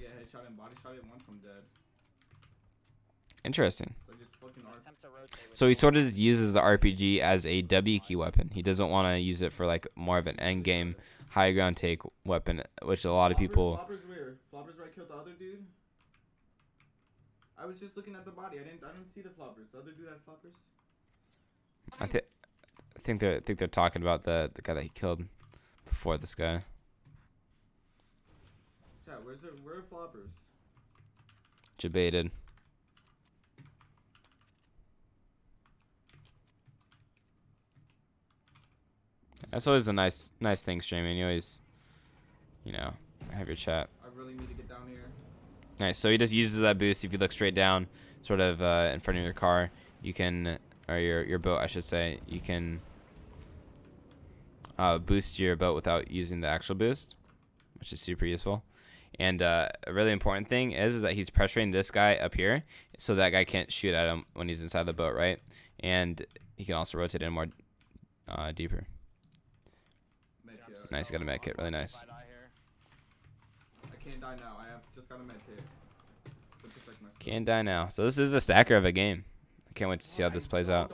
Interesting. So he sort of just uses the RPG as a W key weapon. He doesn't want to use it for like more of an end game high ground take weapon, which a lot of people. Floppers right killed the other dude. I was just looking at the body. I didn't see the floppers. The other dude had floppers. I think they're talking about the guy that he killed before this guy. Chat, where are floppers? Debated. That's always a nice thing streaming. You always, you know, have your chat. I really need to get down here. Nice. So he just uses that boost. If you look straight down, sort of in front of your car, you can, or your boat, I should say, you can boost your boat without using the actual boost, which is super useful. And a really important thing is that he's pressuring this guy up here, so that guy can't shoot at him when he's inside the boat, right? And he can also rotate in more deeper. Nice, got a med kit, really nice. I can't die now. I have just got a med kit. Can't die now. So this is a stacker of a game. I can't wait to see how this plays out.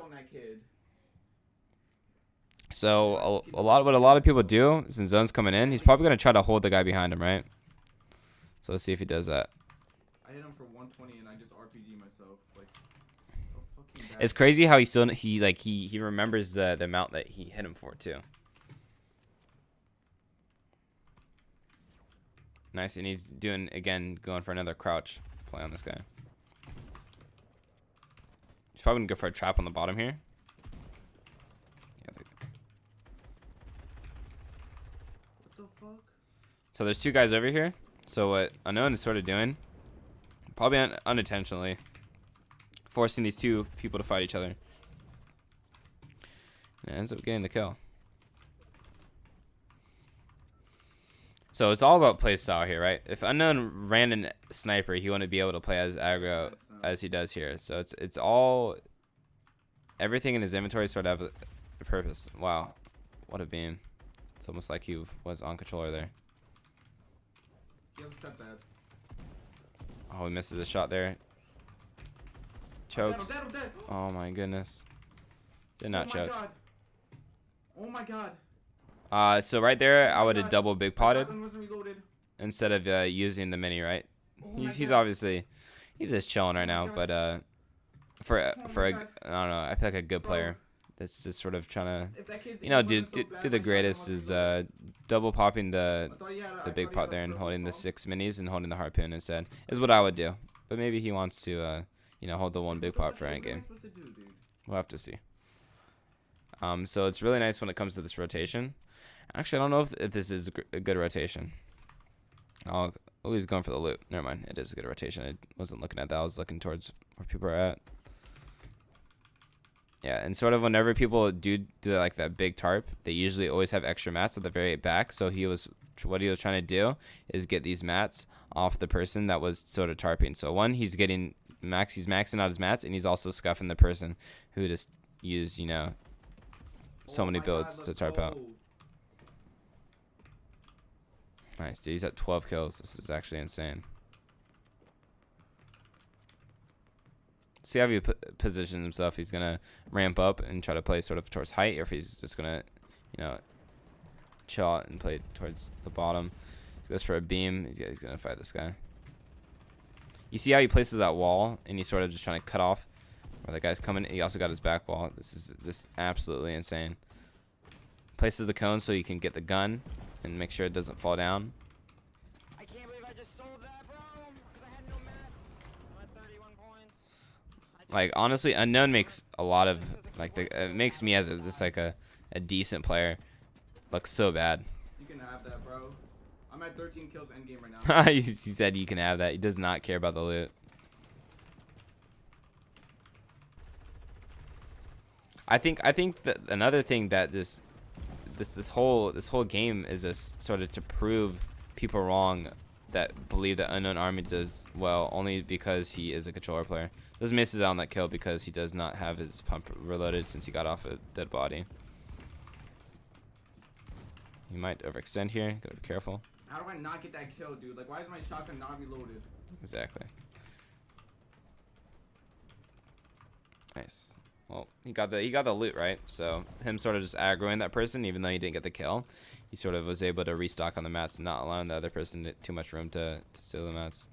So what a lot of people do, since zone's coming in, he's probably gonna try to hold the guy behind him, right? So let's see if he does that. I hit him for 120 and I just RPG myself. Like, so fucking bad. It's crazy how he remembers the amount that he hit him for too. Nice, and he's doing again, going for another crouch play on this guy. He's probably gonna go for a trap on the bottom here. What the fuck? So there's two guys over here. So what Unknown is sort of doing, probably unintentionally, forcing these two people to fight each other. And it ends up getting the kill. So it's all about play style here, right? If Unknown ran a sniper, he wouldn't be able to play as aggro as he does here. So it's all, everything in his inventory sort of have a purpose. Wow, what a beam. It's almost like he was on controller there. He has a step bad. Oh, he misses a shot there. Chokes. I'm dead. Oh my goodness. Did not choke. God. Oh my god. So right there, I would have double big potted My shotgun wasn't reloaded. instead of using the mini, right? Oh my He's God. obviously, he's just chilling right now, God. but for a, Oh for my a, God. I don't know, I feel like a good Bro. player that's just sort of trying If that kid's to, you know, aim do wasn't so bad, the my greatest shotgun is wasn't double popping reloaded. the I thought he had a- I big thought he pot had there a and purple holding the phone. 6 minis and holding the harpoon instead is what I would do. But maybe he wants to, you know, hold the one big pot for end game. What am I supposed to do, dude? We'll have to see. So it's really nice when it comes to this rotation. Actually, I don't know if this is a good rotation. Oh, he's going for the loot. Never mind. It is a good rotation. I wasn't looking at that. I was looking towards where people are at. Yeah, and sort of whenever people do like that big tarp, they usually always have extra mats at the very back. So what he was trying to do is get these mats off the person that was sort of tarping. So one, he's maxing out his mats, and he's also scuffing the person who just used, you know, so Oh many my builds God, to let's tarp out. go. Nice, dude. He's at 12 kills. This is actually insane. See how he positions himself. He's going to ramp up and try to play sort of towards height, or if he's just going to, you know, chill out and play towards the bottom. He goes for a beam. He's going to fight this guy. You see how he places that wall, and he's sort of just trying to cut off where the guy's coming. He also got his back wall. This is absolutely insane. Places the cone so you can get the gun and make sure it doesn't fall down. I can't believe I just sold that, bro, because I had no mats. I'm at 31 points. Like, honestly, Unknown makes a lot of, like, it makes me as just like a decent player look so bad. You can have that, bro. I'm at 13 kills end game right now. He said you can have that. He does not care about the loot. I think that another thing that this whole game is just sort of to prove people wrong that believe that UnknownArmy does well only because he is a controller player. This misses out on that kill because he does not have his pump reloaded since he got off a dead body. He might overextend here. Gotta be careful. How do I not get that kill, dude? Like, why is my shotgun not reloaded? Exactly. Nice. Well, he got the loot, right? So him sort of just aggroing that person, even though he didn't get the kill, he sort of was able to restock on the mats and not allowing the other person too much room to steal the mats.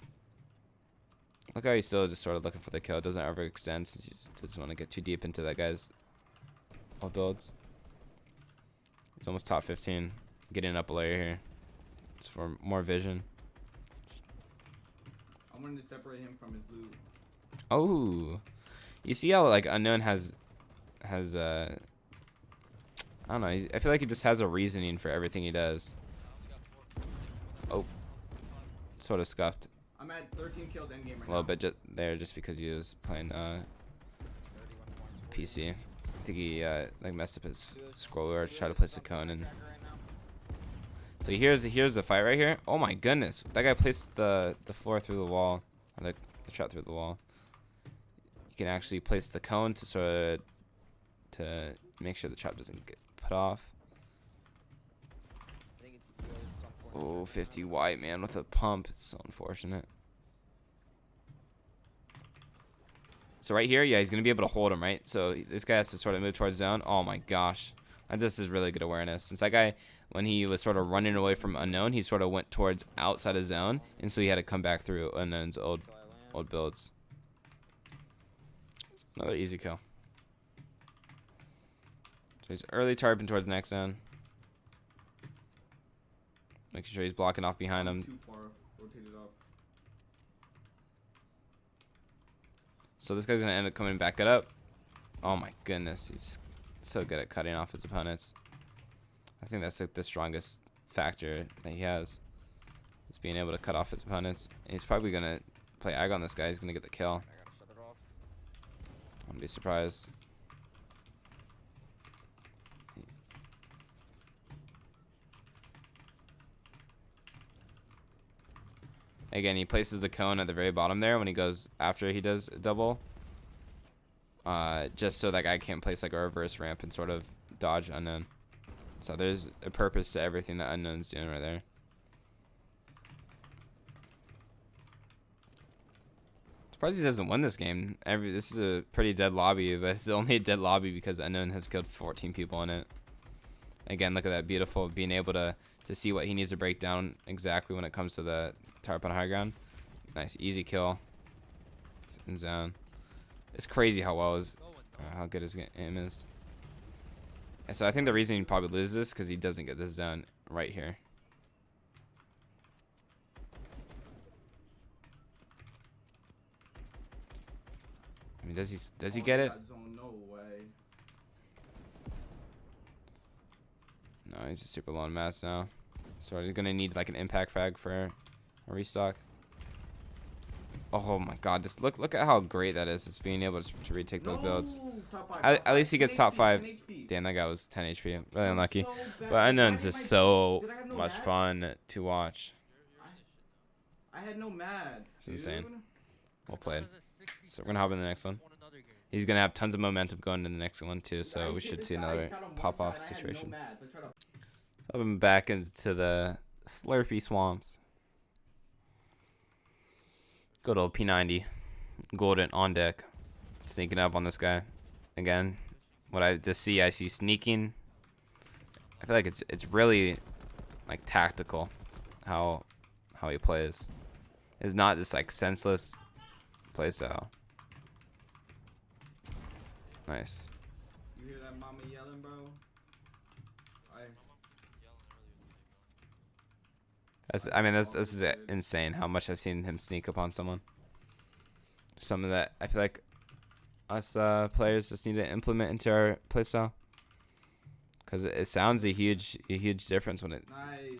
Look how he's still just sort of looking for the kill. It doesn't overextend since he doesn't want to get too deep into that guy's old builds. He's almost top 15. Getting up a layer here. It's for more vision. I'm going to separate him from his loot. Oh, you see how like Unknown has I don't know. I feel like he just has a reasoning for everything he does. Oh, sort of scuffed I'm at 13 kills endgame right a little now. bit just because he was playing PC. I think he like messed up his scroll or tried to place a cone and. So here's the fight right here. Oh my goodness, that guy placed the floor through the wall, or the trap through the wall. You can actually place the cone to sort of to make sure the trap doesn't get put off. Oh, 50 white man with a pump. It's so unfortunate. So right here, yeah, he's gonna be able to hold him, right? So this guy has to sort of move towards zone. Oh my gosh, this is really good awareness. Since that guy, when he was sort of running away from Unknown, he sort of went towards outside of zone, and so he had to come back through Unknown's old builds. Another easy kill. So he's early tarping towards the next zone. Making sure he's blocking off behind him. Too far rotated up. So this guy's gonna end up coming back it up. Oh my goodness, he's so good at cutting off his opponents. I think that's like the strongest factor that he has. Is being able to cut off his opponents. And he's probably gonna play ag on this guy. He's gonna get the kill. I wouldn't be surprised. Again, he places the cone at the very bottom there when he goes after he does a double. Just so that guy can't place like a reverse ramp and sort of dodge Unknown. So there's a purpose to everything that Unknown's doing right there. Surprised he doesn't win this game. This is a pretty dead lobby, but it's only a dead lobby because Unknown has killed 14 people in it. Again, look at that beautiful being able to see what he needs to break down exactly when it comes to the tarp on high ground. Nice, easy kill. It's in zone. It's crazy how good his aim is. And so I think the reason he probably loses this because he doesn't get this zone right here. I mean, does he get it? No way. No, he's just super low on mass now. So he's gonna need like an impact frag for a restock. Oh my god, just look at how great that is. It's being able to retake those builds. At least he gets top 5. Damn, that guy was 10 HP. Really unlucky. But Unknown's just so much fun to watch. I had no mads. It's insane. Well played. So we're gonna hop in the next one. He's gonna have tons of momentum going into the next one too, so we should see another pop-off situation. I'm back into the Slurpy Swamps. Good old P90. Golden on deck. Sneaking up on this guy. Again, what I see sneaking. I feel like it's really like tactical how he plays. It's not this like senseless playstyle. Nice. You hear that mama yelling, bro? This is insane how much I've seen him sneak upon someone. Something that I feel like us players just need to implement into our playstyle. Because it sounds a huge difference when it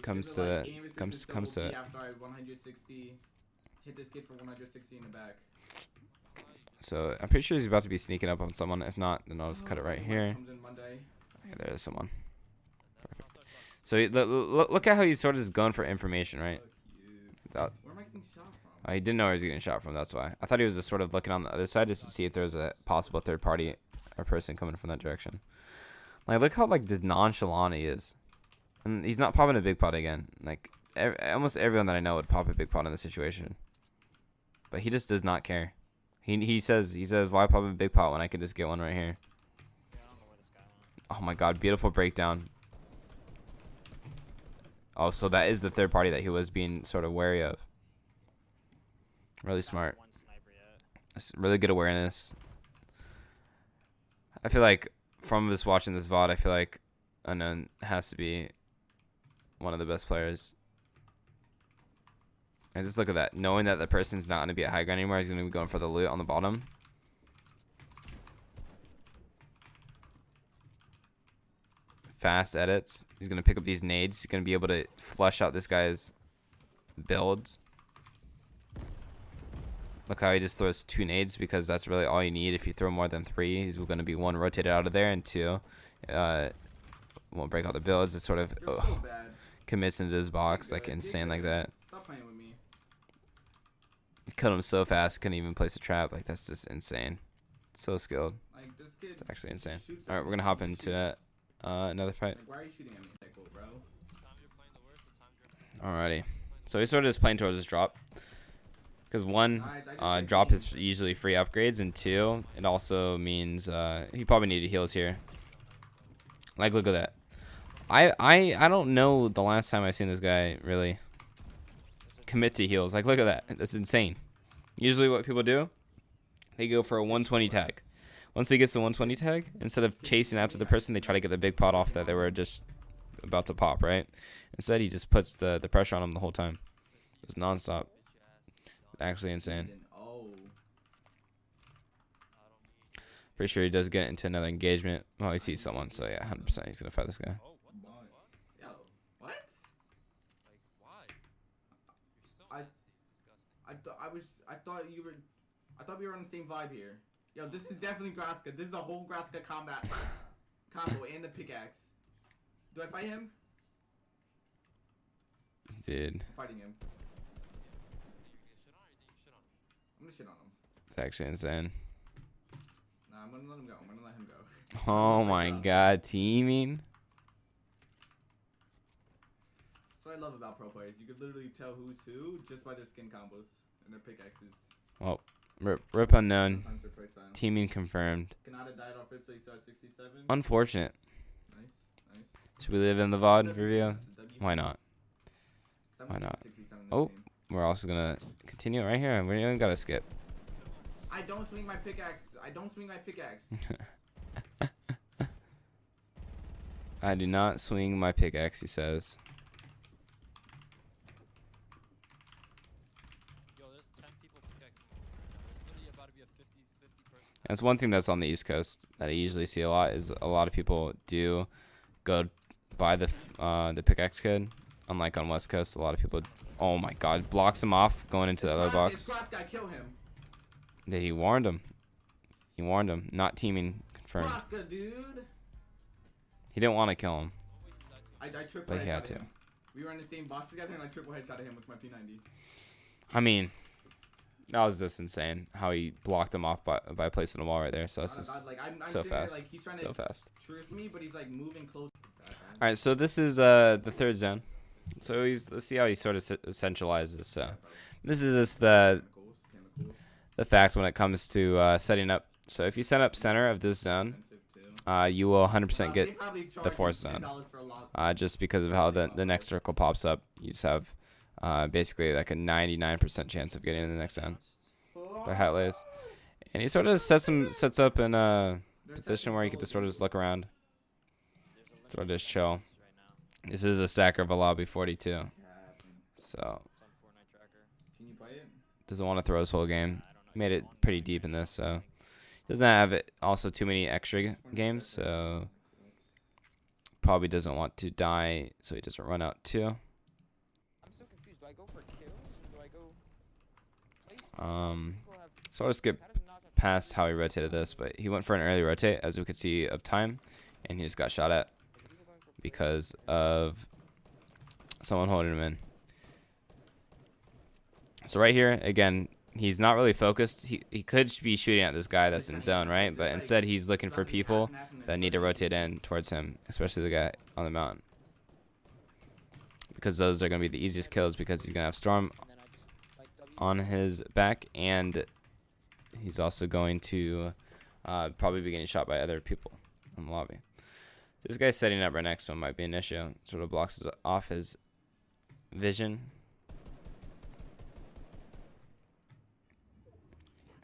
comes to comes to it. After I 160, hit this kid for 160 in the back. So I'm pretty sure he's about to be sneaking up on someone. If not, then I'll just cut it right here. Okay, there's someone. Perfect. So look at how he's sort of just going for information, right? Where am I getting shot from? He didn't know where he was getting shot from. That's why. I thought he was just sort of looking on the other side just to see if there was a possible third party or person coming from that direction. Like, look how like just nonchalant he is, and he's not popping a big pot again. Like almost everyone that I know would pop a big pot in this situation, but he just does not care. He says why pop a big pot when I could just get one right here. Oh my god, beautiful breakdown. Oh, so that is the third party that he was being sort of wary of. Really smart. Really good awareness. I feel like from just watching this VOD, I feel like Unknown has to be one of the best players. And just look at that. Knowing that the person's not going to be at high ground anymore, he's going to be going for the loot on the bottom. Fast edits. He's going to pick up these nades. He's going to be able to flush out this guy's builds. Look how he just throws 2 nades, because that's really all you need. If you throw more than 3, he's going to be 1 rotated out of there, and 2 won't break all the builds. It sort of So bad. commits into his box like insane like that. Stop playing with me. Killed him so fast, couldn't even place a trap. Like, that's just insane. So skilled. Like, this kid It's actually insane. shoots All right, we're gonna hop into another fight. Like, why are you shooting at me, Pickle, bro? Alrighty. So he's sort of just playing towards this drop, because 1, Nice, I just drop hit is usually free upgrades, and 2, it also means he probably needed heals here. Like, look at that. I don't know the last time I seen this guy really commit to heals. Like, look at that. That's insane. Usually what people do, they go for a 120 tag. Once he gets the 120 tag, instead of chasing after the person, they try to get the big pot off that they were just about to pop, right? Instead, he just puts the pressure on him the whole time. Just nonstop. Actually insane. Oh. Pretty sure he does get into another engagement. Well, he sees someone, so yeah, 100% he's gonna fight this guy. Yo, what? I thought we were on the same vibe here. Yo, this is definitely Graska. This is a whole Graska combat combo and the pickaxe. Do I fight him? Dude, I'm fighting him. I'm gonna shit on him. it's actually insane. Nah, I'm gonna let him go. I'm gonna let him go. Oh my god, teaming. That's what I love about pro players. You could literally tell who's who just by their skin combos and their pickaxes. Well, rip unknown. Sometimes their play style. Teaming confirmed. Kanata died off rip, so he started 67. Unfortunate. Nice, nice. Should we live in the VOD review? Why not? Why not? Oh, we're also gonna continue right here. We don't gotta skip. I don't swing my pickaxe. I don't swing my pickaxe. I do not swing my pickaxe, he says. Yo, there's 10 people pickaxing over right now. There's literally about to be a 50-50 person. That's one thing that's on the East Coast that I usually see a lot, is a lot of people do go buy the pickaxe code. Unlike on West Coast, a lot of people. Oh my God, blocks him off going into the other box. Guy, kill him. He warned him. He warned him. Not teaming confirmed. Graska, dude. He didn't want to kill him, I triple but he had headshot to. him. We were in the same box together, and I triple headshotted him with my P90. I mean, that was just insane how he blocked him off by placing a wall right there. So that's just Like, I'm so sitting there, fast. like, he's trying So to fast. truce me, but he's like moving close. All right, so this is the 3rd zone. So let's see how he sort of centralizes. So this is just the fact when it comes to setting up. So if you set up center of this zone, you will 100% get the 4th zone. Just because of how the next circle pops up, you just have basically like a 99% chance of getting in the next zone. The hat lays, and he sort of sets up in a position where you can just sort of just look around, sort of just chill. This is a stacker of a lobby 42, so doesn't want to throw his whole game. Made it pretty deep in this, so doesn't have it also too many extra games, so probably doesn't want to die, so he doesn't run out too. I'm so confused. Do I go for kills or do I go placement? Sort of skip past how he rotated this, but he went for an early rotate, as we could see, of time, and he just got shot at because of someone holding him in. So right here, again, he's not really focused. He could be shooting at this guy that's in zone, right? But instead, he's looking for people that need to rotate in towards him, especially the guy on the mountain, because those are going to be the easiest kills, because he's going to have Storm on his back, and he's also going to probably be getting shot by other people in the lobby. This guy setting up right next to him might be an issue. Sort of blocks off his vision.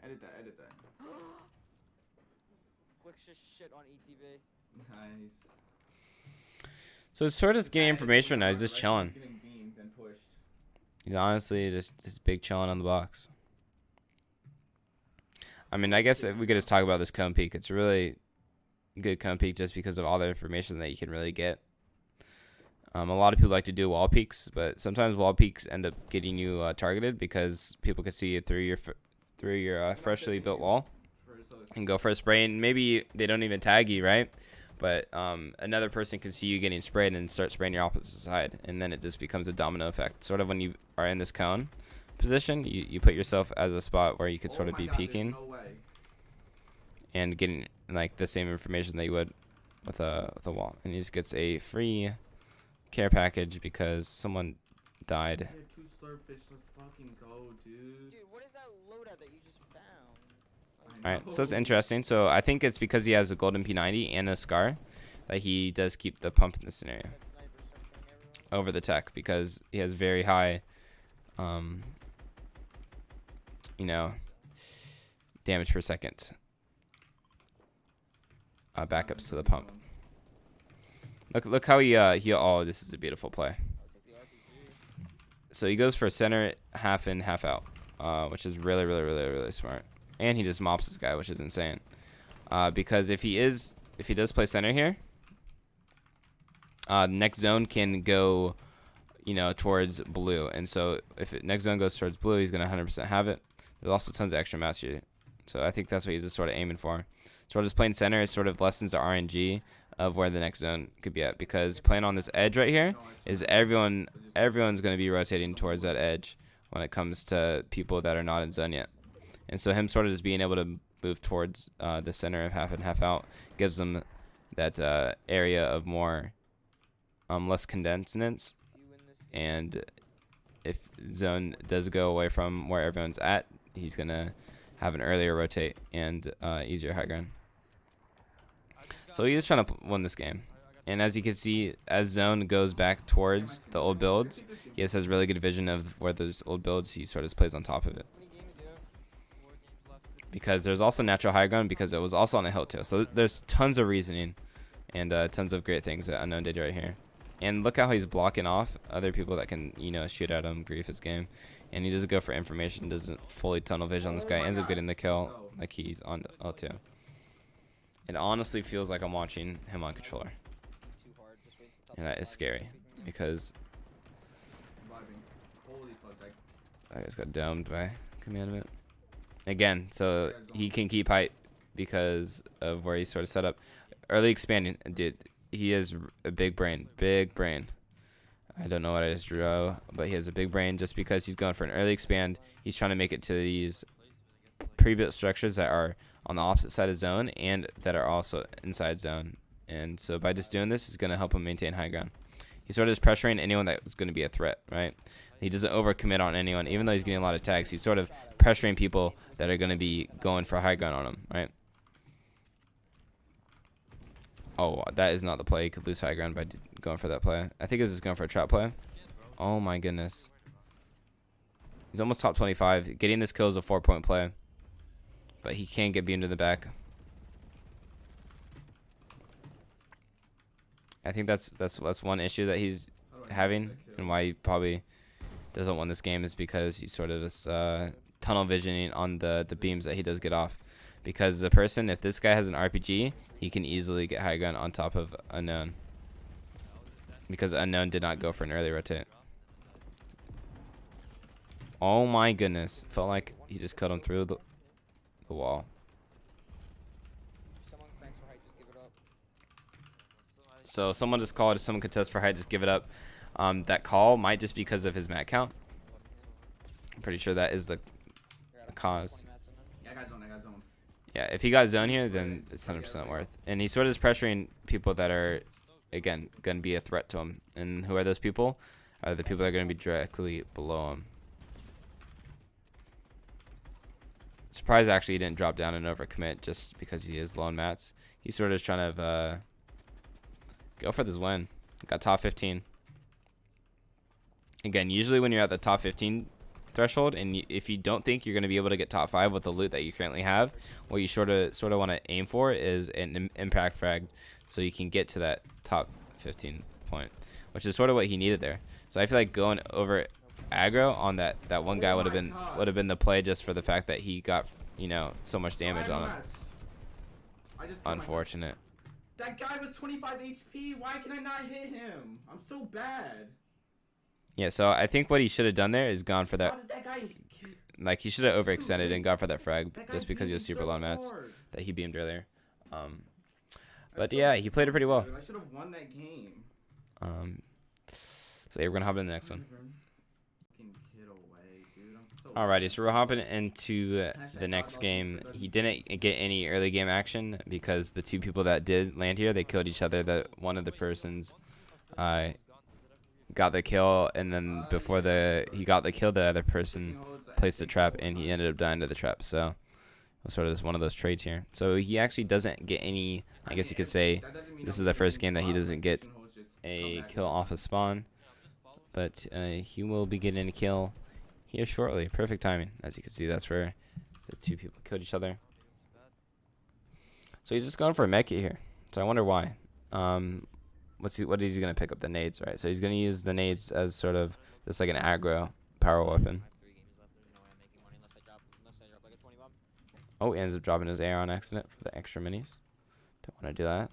Edit that. Clicks just shit on ETV. Nice. So it's sort of getting information right now. He's just chilling. He's honestly just big chilling on the box. I mean, I guess if we could just talk about this cone peak. It's a really good cone peak just because of all the information that you can really get. A lot of people like to do wall peaks, but sometimes wall peaks end up getting you targeted because people can see you through your freshly built wall and go for a spray, and maybe they don't even tag you, right? But another person can see you getting sprayed and start spraying your opposite side, and then it just becomes a domino effect. Sort of when you are in this cone position, you put yourself as a spot where you could sort of be peeking and getting like the same information that you would with a wall. And he just gets a free care package because someone died. Yeah, 2 slurpfish, let's fucking go, dude. Dude, what is that loadout that you just found? Alright, so it's interesting. So I think it's because he has a golden P90 and a scar that he does keep the pump in this scenario That sniper stuff showing everyone. over the tech because he has very high you know, damage per second backups to the pump. Look how he oh, this is a beautiful play. I'll take the RPG. So he goes for center, half in, half out, which is really smart. And he just mops this guy, which is insane. Because if he does play center here, next zone can go, you know, towards blue. And so if next zone goes towards blue, he's gonna 100% have it. There's also tons of extra mats here, so I think that's what he's just sort of aiming for. So just playing center is sort of lessens the RNG of where the next zone could be at, because playing on this edge right here is everyone's going to be rotating towards that edge when it comes to people that are not in zone yet. And so him sort of just being able to move towards the center of half in, half out gives them that area of more less condensance. And if zone does go away from where everyone's at, he's going to have an earlier rotate and easier high ground. So he's trying to win this game. And as you can see, as zone goes back towards the old builds, he just has really good vision of where those old builds. He sort of plays on top of it. How many games do you have? Because there's also natural high ground because it was also on a hill too. So there's tons of reasoning and tons of great things that Unknown did right here. And look how he's blocking off other people that can, you know, shoot at him, grief his game. And he doesn't go for information, doesn't fully tunnel vision on this guy, ends up getting the kill like he's on L2. It honestly feels like I'm watching him on controller. Too hard. Just wait till top And that is scary because Holy fuck, that guy's got domed by command of it. Again, so he can keep height because of where he's sort of set up. Early expanding, dude. He has a big brain. Big brain. I don't know what I just drew, but he has a big brain just because he's going for an early expand. He's trying to make it to these pre-built structures that are on the opposite side of zone and that are also inside zone. And so by just doing this, it's going to help him maintain high ground. He's sort of just pressuring anyone that's going to be a threat, right? He doesn't overcommit on anyone. Even though he's getting a lot of tags, he's sort of pressuring people that are going to be going for high ground on him, right? Oh, that is not the play. He could lose high ground by going for that play. I think he was just going for a trap play. Oh my goodness. He's almost top 25. Getting this kill is a 4-point play. But he can't get beamed to the back. I think that's one issue that he's having, and why he probably doesn't win this game is because he's sort of this tunnel visioning on the beams that he does get off. Because the person, if this guy has an RPG, he can easily get high ground on top of Unknown. Because Unknown did not go for an early rotate. Oh my goodness. Felt like he just killed him through the wall. Someone cranks for height, just give it up. So someone just called, if someone contests for height, just give it up. That call might just be because of his mat count. I'm pretty sure that is the cause. Yeah, I got zone, I got zone. Yeah, if he got zone here, then it's 100% worth. And he's sort of just pressuring people that are, again, going to be a threat to him. And who are those people? Are the people that are going to be directly below him. Surprised actually he didn't drop down and overcommit just because he is low on mats. He's sort of just trying to go for this win. Got top 15. Again, usually when you're at the top 15 threshold, and if you don't think you're going to be able to get top 5 with the loot that you currently have, what you sort of want to aim for is an impact frag, so you can get to that top 15 point, which is sort of what he needed there. So I feel like going over aggro on that one guy Oh would have my been God. the play, just for the fact that he got, you know, so much damage on him. I just killed myself. Unfortunate. That guy was 25 HP. Why can I not hit him? I'm so bad. Yeah, so I think what he should have done there is gone for How that. did that guy? Like, he should have overextended and gone for that frag, That guy just because beat he was me super so low mats hard. that he beamed earlier. I'm But so yeah, he played it pretty well. dude, I should have won that game. So yeah, we're gonna hop into the next one. Fucking kid away, dude. I'm so Alrighty, so we're hopping into Hashtag the next God game. love He didn't get any early game action because the two people that did land here, they killed each other. That one of the persons got the kill, and then before he got the kill, the other person placed the trap, and he ended up dying to the trap. So it was sort of just one of those trades here. So he actually doesn't get any, I guess you could say, this is the first game that he doesn't get a kill off of spawn. But he will be getting a kill here shortly. Perfect timing. As you can see, that's where the two people killed each other. So he's just going for a med kit here. So I wonder why. What is he going to pick up? The nades, right? So he's going to use the nades as sort of just like an aggro power weapon. Oh, he ends up dropping his AR on accident for the extra minis. Don't want to do that.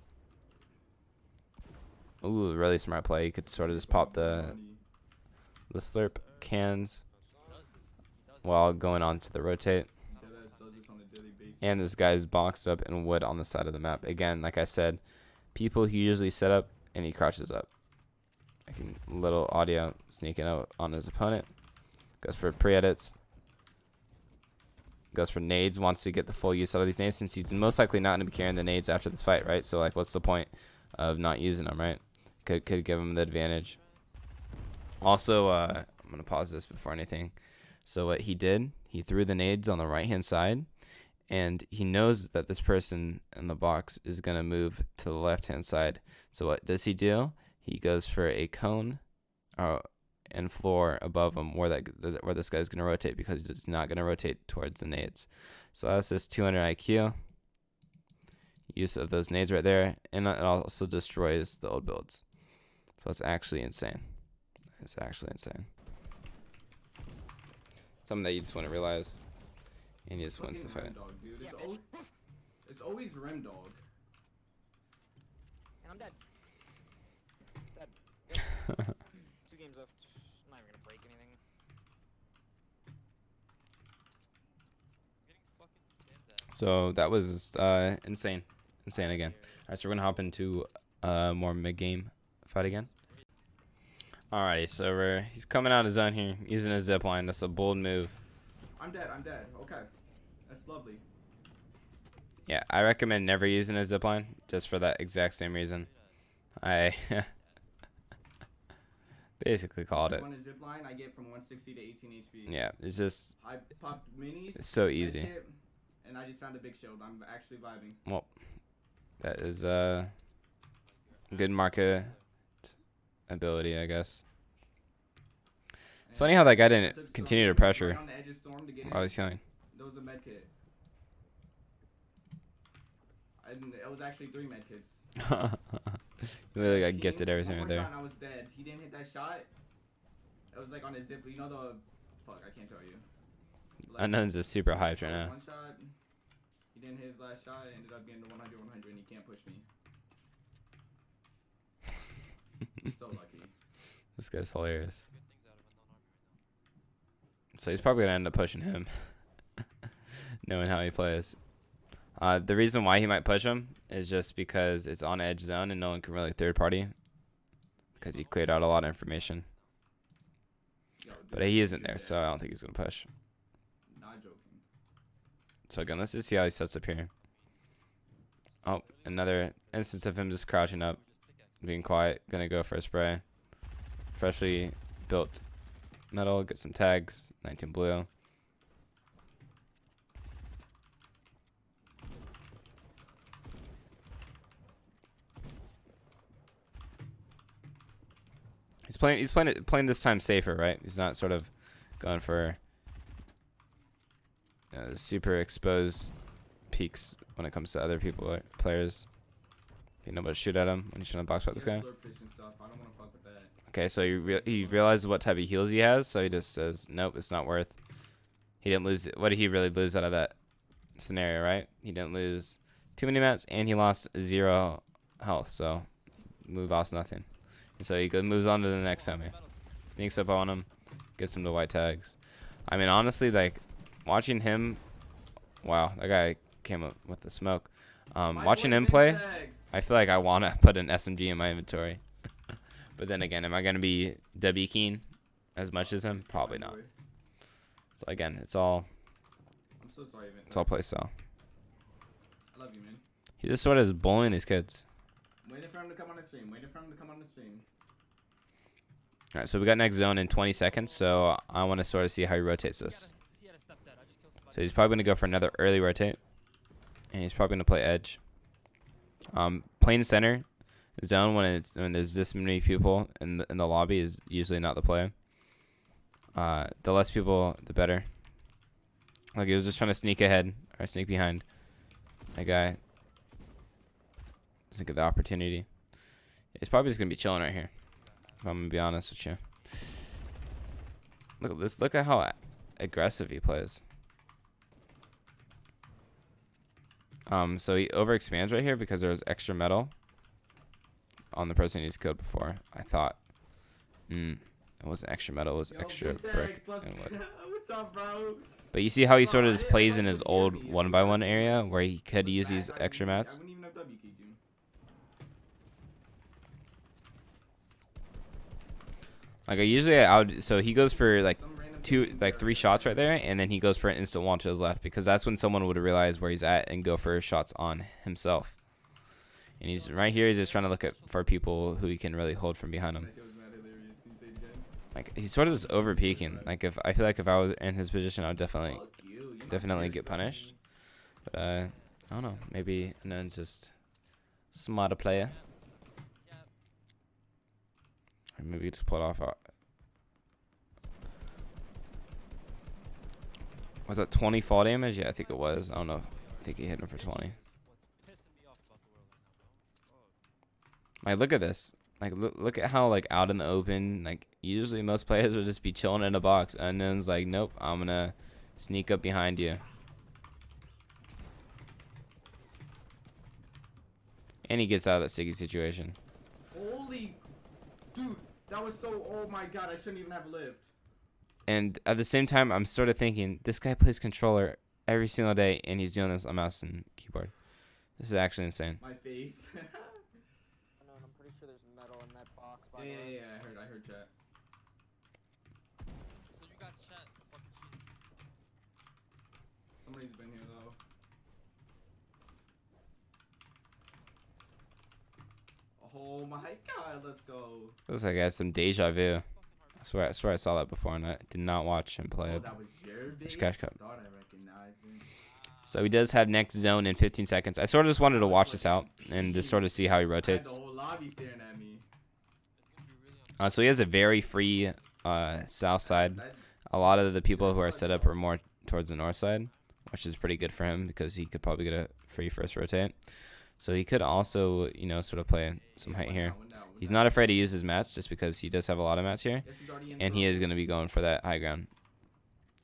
Ooh, really smart play. You could sort of just pop the slurp cans while going on to the rotate. And this guy's boxed up in wood on the side of the map. Again, like I said, people who usually set up and he crouches up. Making little audio sneaking out on his opponent. Goes for pre-edits. Goes for nades. Wants to get the full use out of these nades since he's most likely not going to be carrying the nades after this fight, right? So like, what's the point of not using them, right? Could give him the advantage. Also, I'm going to pause this before anything. So what he did, he threw the nades on the right-hand side, and he knows that this person in the box is going to move to the left-hand side. So what does he do? He goes for a cone and floor above him where this guy's going to rotate, because he's not going to rotate towards the nades. So that's just 200 IQ. Use of those nades right there, and it also destroys the old builds. So it's actually insane. It's actually insane. Something that you just want to realize, and he just wins the fight. Dog, dude. It's always rim dog. And I'm dead. Dead. 2 games left. I'm not even gonna break anything. So that was insane. Insane again. Alright, so we're gonna hop into more mid-game fight again. Alrighty, so he's coming out of zone here, using a zip line. That's a bold move. I'm dead. Okay. That's lovely. Yeah, I recommend never using a zip line, just for that exact same reason. I basically called it. On a zip line, I get from 160 to 18 HP. Yeah, it's just, I popped minis. it's so easy. Hit, and I just found a big shield. I'm actually vibing. Well, that is a good market ability, I guess. It's funny how that guy didn't continue to pressure Right on the edge of storm to get while in. he's healing. There was a med kit. It was actually 3 med kits. He literally got gifted everything right One more there. shot and I was dead. He didn't hit that shot. It was like on his zip. You know the fuck? I can't tell you. Like, Unknown's is super hyped right now. One shot. He didn't hit his last shot. Ended up getting the 100, 100, and he can't push me. So lucky. This guy's hilarious. So he's probably gonna end up pushing him, knowing how he plays. The reason why he might push him is just because it's on edge zone and no one can really third party, because he cleared out a lot of information. Yo, dude, But he isn't you're there, dead. so I don't think he's gonna push. Not joking. So again, let's just see how he sets up here. Oh, another instance of him just crouching up, being quiet, gonna go for a spray. Freshly built metal, get some tags, 19 blue. He's playing this time safer, right? He's not sort of going for super exposed peaks when it comes to other players. You know, but shoot at him when you shouldn't box fight this guy. Slurpfish and stuff. I don't want to fuck with that. Okay, so he realizes what type of heals he has, so he just says, nope, it's not worth. He didn't lose. What did he really lose out of that scenario, right? He didn't lose too many mats, and he lost 0 health, so he lost nothing. And so he moves on to the next homie. Sneaks up on him, gets him to white tags. I mean, honestly, like, watching him... Wow, that guy came up with the smoke. Watching him play, I feel like I want to put an SMG in my inventory. But then again, am I going to be W keen as much as him? Probably not. So again, it's all... I'm so sorry, man. It's all play style. I love you, man. He just sort of is bullying these kids. Waiting for him to come on the stream. Alright, so we got next zone in 20 seconds, so I want to sort of see how he rotates this. So he's probably going to go for another early rotate. And he's probably going to play edge. Playing center zone when there's this many people in the lobby is usually not the play. The less people, the better. Like, he was just trying to sneak ahead or sneak behind. That guy doesn't get the opportunity. He's probably just going to be chilling right here. If I'm going to be honest with you. Look at this. Look at how aggressive he plays. So he overexpands right here because there was extra metal on the person he's killed before. I thought. It wasn't extra metal. It was extra brick and wood. What's up, bro? But you see how he sort of just plays in his old 1x1 area where he could use these extra mats? I wouldn't even have W keyed you. Like, I would, so he goes for like 3 shots right there, and then he goes for an instant wall to his left because that's when someone would realize where he's at and go for shots on himself. And he's right here. He's just trying to look for people who he can really hold from behind him. Like, he's sort of just over peeking. Like, I feel like if I was in his position, I would definitely get punished. But I don't know. Maybe Unknown's just smarter player. Or maybe just pull it off. Was that 20 fall damage? Yeah, I think it was. I don't know. I think he hit him for 20. Like, look at this. Like, look at how, like, out in the open. Like, usually most players would just be chilling in a box. Unknown's like, nope, I'm gonna sneak up behind you. And he gets out of that sticky situation. Holy, dude, that was so. Oh my god, I shouldn't even have lived. And at the same time, I'm sort of thinking, this guy plays controller every single day, and he's doing this on mouse and keyboard. This is actually insane. My face. I'm pretty sure there's metal in that box. Yeah, I heard chat. So you got chat, the fucking cheating. Somebody's been here though. Oh my god, let's go. Looks like I had some deja vu. I swear I saw that before, and I did not watch him play it. That was your base? Cash cup. Thought I recognized him. So he does have next zone in 15 seconds. I sort of just wanted to watch this out and just sort of see how he rotates. The whole lobby staring at me. So he has a very free south side. A lot of the people who are set up are more towards the north side, which is pretty good for him because he could probably get a free first rotate. So he could also, you know, sort of play some height here. He's not afraid to use his mats just because he does have a lot of mats here. And he is going to be going for that high ground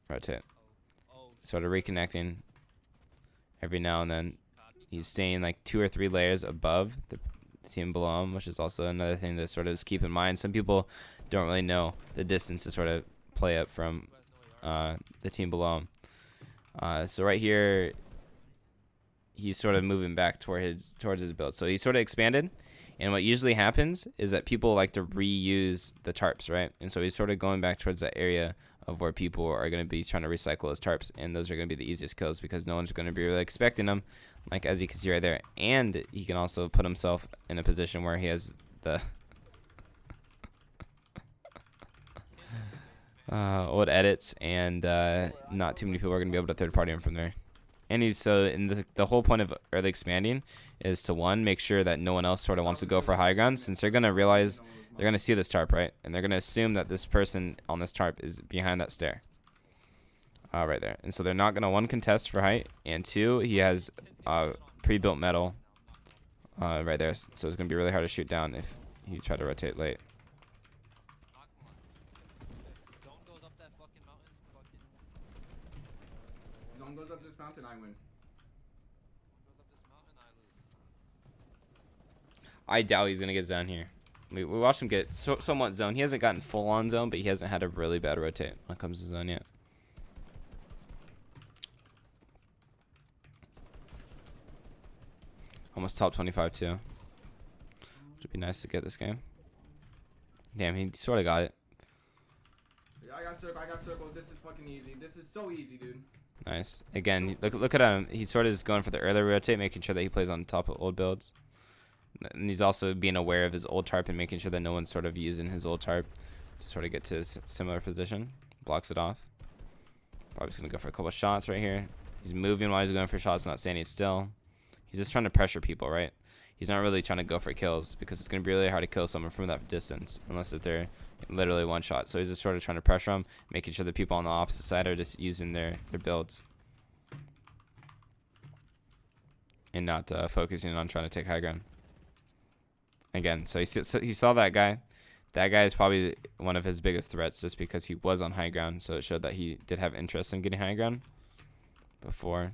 rotate. Sort of reconnecting every now and then. He's staying like 2 or 3 layers above the team below him, which is also another thing to sort of just keep in mind. Some people don't really know the distance to sort of play up from the team below him. So right here, he's sort of moving back towards his build. So he's sort of expanded. And what usually happens is that people like to reuse the tarps, right? And so he's sort of going back towards that area of where people are going to be trying to recycle his tarps. And those are going to be the easiest kills because no one's going to be really expecting them, like as you can see right there. And he can also put himself in a position where he has the old edits, and not too many people are going to be able to third party him from there. And he's the whole point of early expanding is to, one, make sure that no one else sort of wants to go for high ground, since they're going to realize they're going to see this tarp, right? And they're going to assume that this person on this tarp is behind that stair. Right there. And so they're not going to, one, contest for height, and 2, he has pre-built metal right there. So it's going to be really hard to shoot down if you try to rotate late. fucking mountain, fucking. Zone goes up this mountain, I win. Goes up this mountain, I lose. I doubt he's gonna get zone here. We watched him get somewhat zone. He hasn't gotten full on zone, but he hasn't had a really bad rotate when it comes to zone yet. Almost top 25 too. Which would be nice to get this game. Damn, he sort of got it. I got circle. This is fucking easy. This is so easy, dude. Nice. Again, look at him. He sort of is going for the early rotate, making sure that he plays on top of old builds. And he's also being aware of his old tarp and making sure that no one's sort of using his old tarp to sort of get to his similar position. Blocks it off. Probably just going to go for a couple shots right here. He's moving while he's going for shots, not standing still. He's just trying to pressure people, right? He's not really trying to go for kills because it's going to be really hard to kill someone from that distance unless if they're literally one shot. So he's just sort of trying to pressure them, making sure the people on the opposite side are just using their builds and not focusing on trying to take high ground. Again, so he saw that guy. That guy is probably one of his biggest threats just because he was on high ground. So it showed that he did have interest in getting high ground before.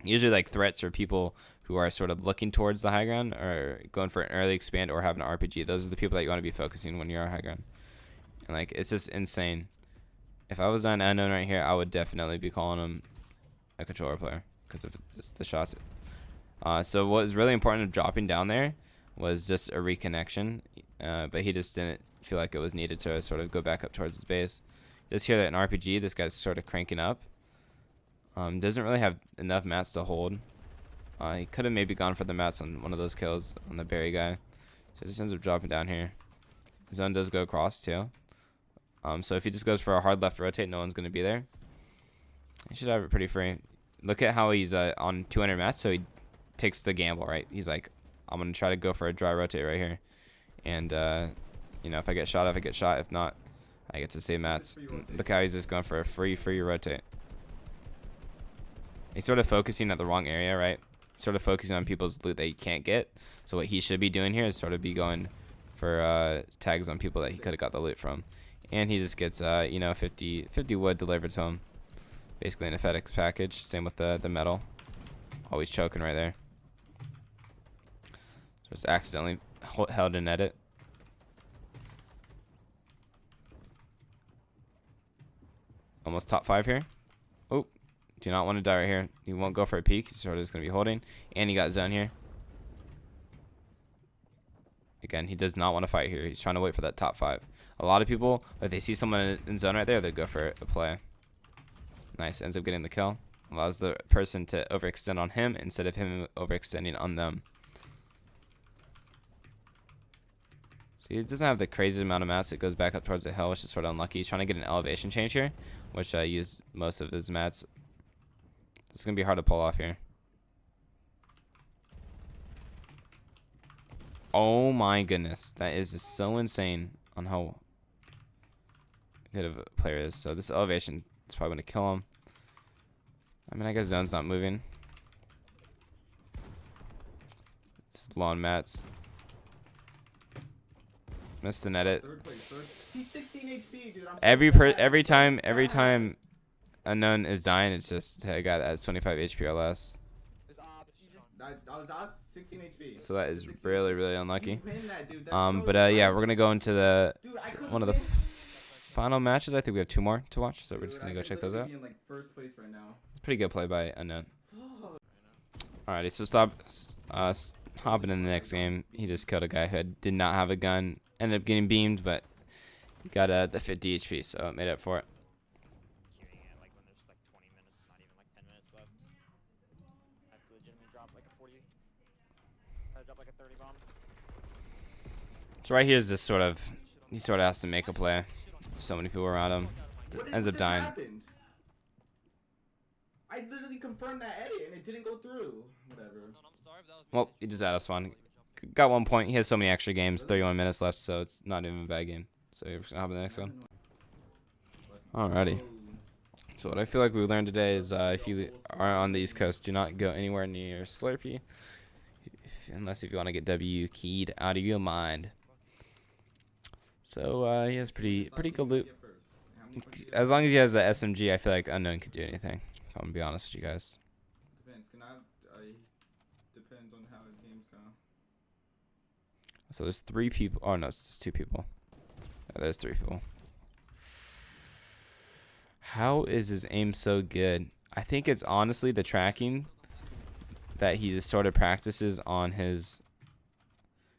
Usually like threats are people who are sort of looking towards the high ground or going for an early expand or having an RPG. Those are the people that you want to be focusing when you're on high ground. And like, it's just insane. If I was on unknown right here, I would definitely be calling him a controller player because of just the shots. So what was really important of dropping down there was just a reconnection. But he just didn't feel like it was needed to sort of go back up towards his base. Just hear that in RPG, this guy's sort of cranking up. Doesn't really have enough mats to hold. He could have maybe gone for the mats on one of those kills on the berry guy. So just ends up dropping down here. Zone does go across too. So if he just goes for a hard left rotate, no one's going to be there. He should have it pretty free. Look at how he's on 200 mats, so he takes the gamble, right? He's like, I'm going to try to go for a dry rotate right here. And, you know, if I get shot, I get shot. If not, I get to save mats. Look how he's just going for a free rotate. He's sort of focusing at the wrong area, right? Sort of focusing on people's loot that he can't get. So what he should be doing here is sort of be going for tags on people that he could have got the loot from. And he just gets, you know, 50 wood delivered to him. Basically in a FedEx package. Same with the metal. Always choking right there. Just accidentally held in edit. Almost top 5 here. Oh, do not want to die right here. He won't go for a peek. He's sort of just going to be holding. And he got zone here. Again, he does not want to fight here. He's trying to wait for that top 5. A lot of people, if they see someone in zone right there, they go for a play. Nice. Ends up getting the kill. Allows the person to overextend on him instead of him overextending on them. So he doesn't have the crazy amount of mats. It goes back up towards the hill, which is sort of unlucky. He's trying to get an elevation change here, which I used most of his mats. It's going to be hard to pull off here. Oh my goodness. That is just so insane on how good of a player is. So this elevation is probably going to kill him. I mean, I guess zone's not moving. Just low on mats. Missed an edit. He's 16 HP, dude. Every time unknown is dying, it's just a guy that has 25 HP or less. I was off 16 HP. So that is really unlucky. You win that, dude. That's But yeah, we're gonna go into the one of the final matches. I think we have 2 more to watch, so we're just gonna go check those out. In, like, first place right now. Pretty good play by unknown. Alrighty, so stop hopping in the next game. He just killed a guy who did not have a gun. Ended up getting beamed, but got the 50 HP, so it made up for it. Queuing it like when there's like 20 minutes, not even like 10 minutes left. I have to legitimately drop like a 40. Drop like a 30 bomb. So right here is this sort of, he sort of has to make a play. So many people around him. Ends up dying. Happened? I literally confirmed that edit and it didn't go through. Whatever. Well, he just out of spawn. Got 1 point. He has so many extra games. 31 minutes left, so it's not even a bad game. So we're just gonna hop in the next one. Alrighty. So what I feel like we learned today is if you are on the East Coast, do not go anywhere near Slurpee, unless if you want to get W keyed out of your mind. So he has pretty good loot. As long as he has the SMG, I feel like Unknown could do anything. If I'm gonna be honest with you guys. Depends. Depends on how his games go. So there's 3 people. Oh no, it's just 2 people. Oh, there's 3 people. How is his aim so good? I think it's honestly the tracking that he just sort of practices on his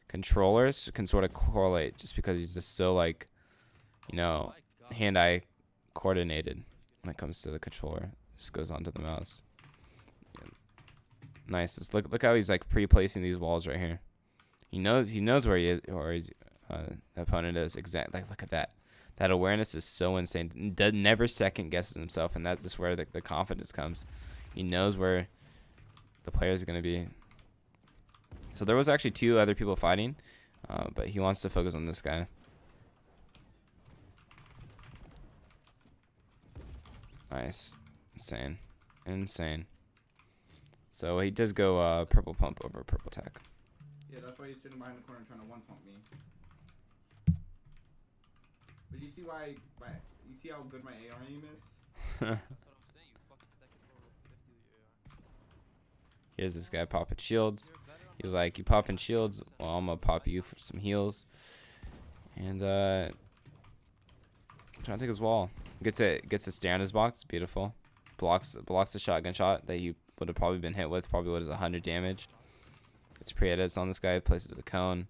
controllers can sort of correlate, just because he's just so, like, you know, hand-eye coordinated when it comes to the controller. Just goes onto the mouse. Nice. Just look how he's like pre-placing these walls right here. He knows where he is, or his opponent is. Exactly. Like, look at that. That awareness is so insane. Never second guesses himself, and that's just where the confidence comes. He knows where the players are going to be. So there was actually 2 other people fighting, but he wants to focus on this guy. Nice. Insane. So he does go purple pump over purple tack. Yeah, that's why he's sitting behind the corner trying to one pump me. But you see why? You see how good my AR aim is? That's what I'm saying. You fucking hit that controller with 50 with your AR. Here's this guy popping shields. He's like, you popping shields? Well, I'm gonna pop you for some heals. And trying to take his wall. Gets to stay on his box. Beautiful. Blocks the shotgun shot that you would have probably been hit with. Probably was 100 damage. Gets pre-edits on this guy. Places the cone.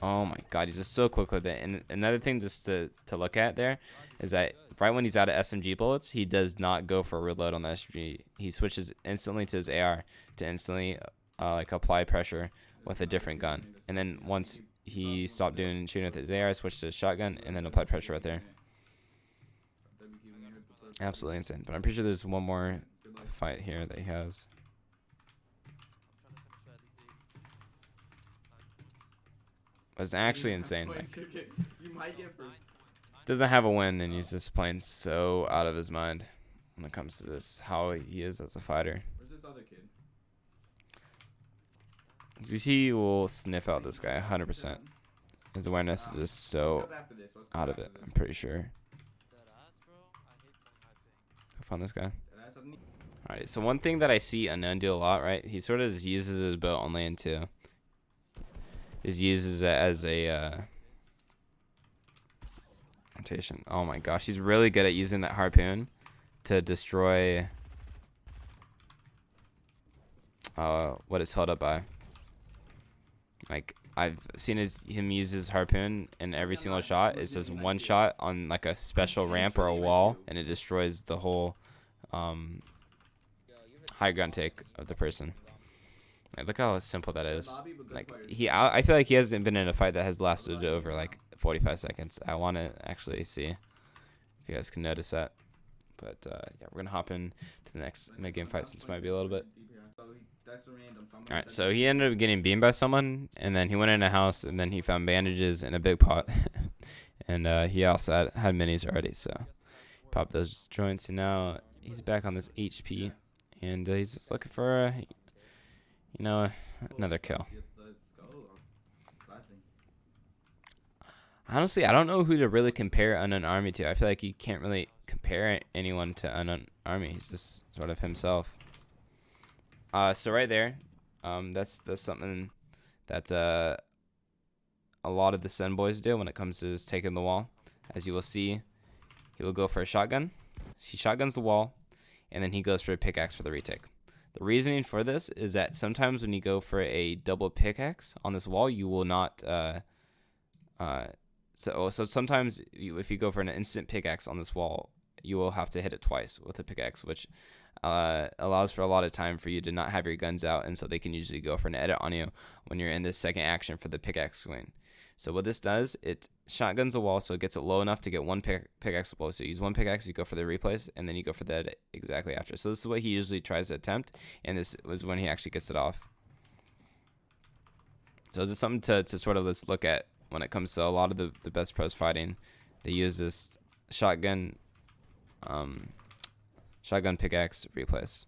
Oh my god, he's just so quick with it. And another thing just to look at there is that right when he's out of SMG bullets, he does not go for a reload on the SMG. He switches instantly to his AR to instantly like apply pressure with a different gun. And then once he stopped shooting with his AR, switched to his shotgun, and then applied pressure right there. Absolutely insane. But I'm pretty sure there's one more fight here that he has. It's actually insane. Like, You might get first. doesn't have a win, and he's just playing so out of his mind when it comes to this, how he is as a fighter. Where's this other kid? You see, he will sniff out this guy 100%. His awareness is just so out of it. I'm pretty sure. Go find this guy. Alright, so one thing that I see Unknown do a lot, right? He sort of just uses his boat on land too. Just uses it as a rotation. Oh my gosh, he's really good at using that harpoon to destroy what it's held up by. Like, I've seen him use his harpoon in every single shot. It's just one shot on like a special ramp or a wall, and it destroys the whole high ground take of the person. Like, look how simple that is. Like, I feel like he hasn't been in a fight that has lasted over like 45 seconds. I want to actually see if you guys can notice that. But yeah, we're gonna hop in to the next mid game fight since it might be a little bit. Alright, so he ended up getting beamed by someone, and then he went in a house, and then he found bandages in a big pot. And he also had minis already, so popped those joints, and now he's back on this HP, and he's just looking for you know, another kill. Honestly, I don't know who to really compare UnknownArmy to. I feel like you can't really compare anyone to UnknownArmy. He's just sort of himself. So right there, that's something that a lot of the Sen boys do when it comes to just taking the wall. As you will see, he will go for a shotgun. He shotguns the wall, and then he goes for a pickaxe for the retake. The reasoning for this is that sometimes when you go for a double pickaxe on this wall, you will not. So sometimes if you go for an instant pickaxe on this wall, you will have to hit it twice with a pickaxe, which allows for a lot of time for you to not have your guns out, and so they can usually go for an edit on you when you're in this second action for the pickaxe swing. So what this does, it shotguns a wall, so it gets it low enough to get one pickaxe blow. So you use one pickaxe, you go for the replace, and then you go for the edit exactly after. So this is what he usually tries to attempt, and this was when he actually gets it off. So this is something to sort of let's look at when it comes to a lot of the best pros fighting. They use this shotgun pickaxe replace.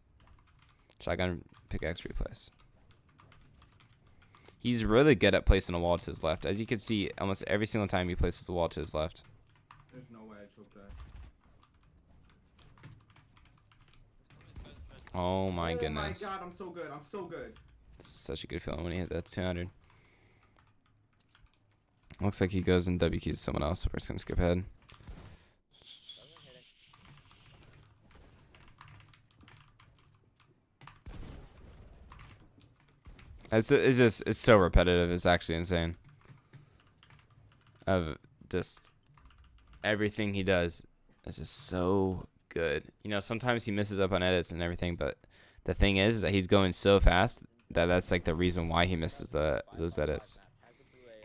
Shotgun pickaxe replace. He's really good at placing a wall to his left. As you can see, almost every single time he places the wall to his left. There's no way I choked that. Oh my goodness. Oh my god, I'm so good. I'm so good. Such a good feeling when he hit that 200. Looks like he goes and W keys someone else. We're just going to skip ahead. It's so repetitive. It's actually insane. Of just everything he does is just so good. You know, sometimes he misses up on edits and everything, but the thing is that he's going so fast that that's like the reason why he misses those edits.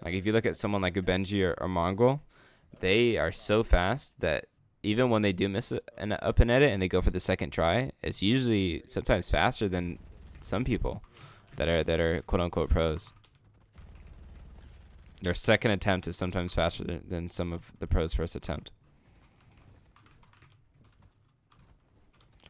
Like if you look at someone like a Benji or Mongrel, they are so fast that even when they do miss an edit and they go for the second try, it's usually sometimes faster than some people that are quote unquote pros. Their second attempt is sometimes faster than some of the pros' first attempt.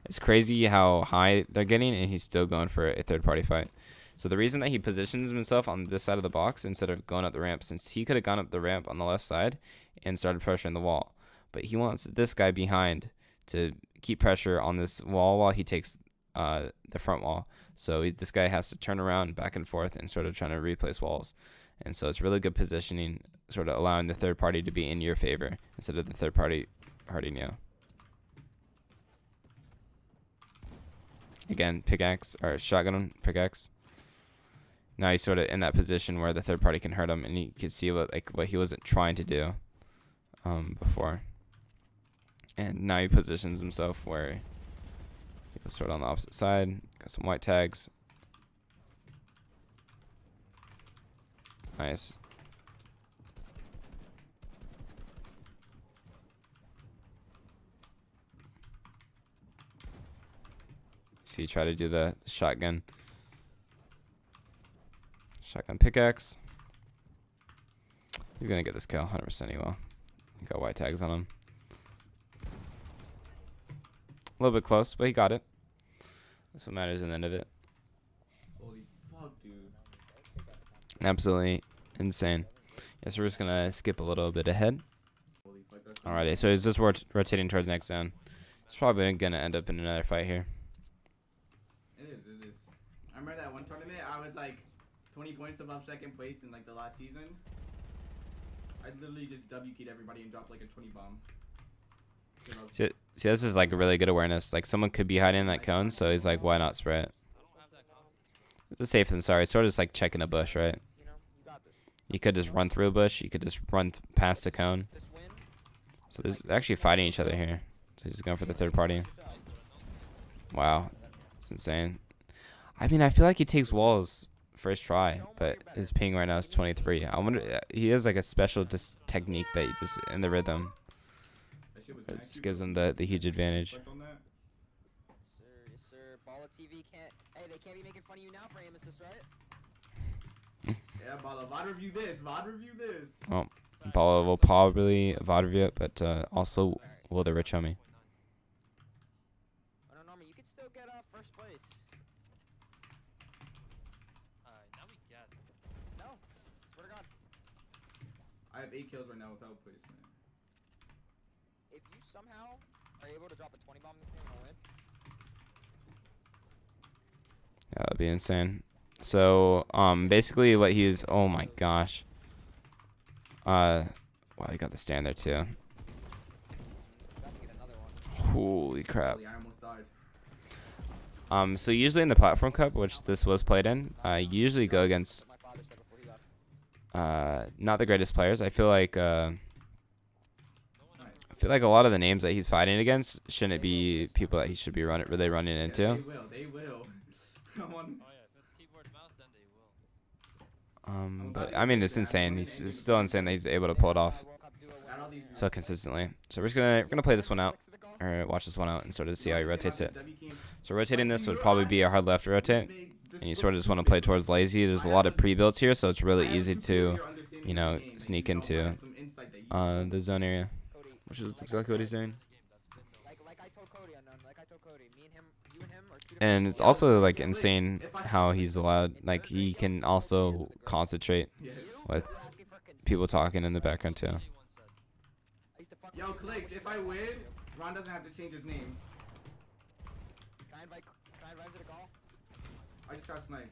It's crazy how high they're getting, and he's still going for a third-party fight. So the reason that he positions himself on this side of the box instead of going up the ramp, since he could have gone up the ramp on the left side and started pressuring the wall, but he wants this guy behind to keep pressure on this wall while he takes the front wall. So this guy has to turn around back and forth and sort of trying to replace walls. And so it's really good positioning, sort of allowing the third party to be in your favor instead of the third party hurting you. Again, pickaxe or shotgun pickaxe. Now he's sort of in that position where the third party can hurt him, and you can see what he wasn't trying to do before. And now he positions himself where he was sort of on the opposite side. Got some white tags. Nice. See, try to do the shotgun. Shotgun pickaxe. He's gonna get this kill, 100% he will. He got white tags on him. A little bit close, but he got it. That's what matters in the end of it. Holy fuck, dude. Absolutely insane. Yeah, so we're just gonna skip a little bit ahead. Holy fuck, that's Alrighty, so he's just rotating towards the next zone. It's probably gonna end up in another fight here. It is. I remember that one tournament, I was like 20 points above second place in like the last season. I literally just W keyed everybody and dropped like a 20 bomb. See, this is like a really good awareness. Like someone could be hiding in that cone, so he's like, why not spray it? It's safer than sorry. It's sort of just like checking a bush, right? You could just run through a bush. You could just run past the cone. So there's actually fighting each other here. So he's going for the third party. Wow, it's insane. I mean, I feel like he takes walls first try, but his ping right now is 23. I wonder, he has like a special technique that he just in the rhythm. It just gives him the huge advantage. Yes, sir. Balla TV can't. Hey, they can't be making fun of you now for aim assist, right? Yeah, Balla, VOD review this. VOD review this. Well, Balla will probably VOD review it, but also will the Rich Homie. UnknownArmy, you could still get first place. Now we guess. No, swear to God. I have 8 kills right now without placement. If you somehow are able to drop a 20 bomb this game, I'll win. Yeah, that'd be insane. So, basically what he's, oh my gosh. Wow, he got the stand there too. About to get another one. Holy crap. Holy, I almost died. So usually in the platform cup, which this was played in, I usually go against My father said before he left. not the greatest players. I feel like a lot of the names that he's fighting against shouldn't be people that he should be really running into. Yeah, they will. Come on. Oh yeah, if it's keyboard and mouse, then they will. But I mean, it's insane. It's still insane that he's able to pull it off so consistently. So we're gonna play this one out, or watch this one out, and sort of see how he rotates it. So rotating this would probably be a hard left rotate, and you sort of just want to play towards lazy. There's a lot of pre-builds here, so it's really easy to, you know, sneak into the zone area, which is exactly what he's doing. Like I told Cody, me and him, you and him are 2 different And it's people. also like insane how he's allowed, like he can also concentrate Yes. with You're asking for consent. people talking in the background too. Anyone said. I used to fuck Yo, with you when I Clicks, was if I win, Ron doesn't have to change his name. Can I invite him to the call? I just got sniped.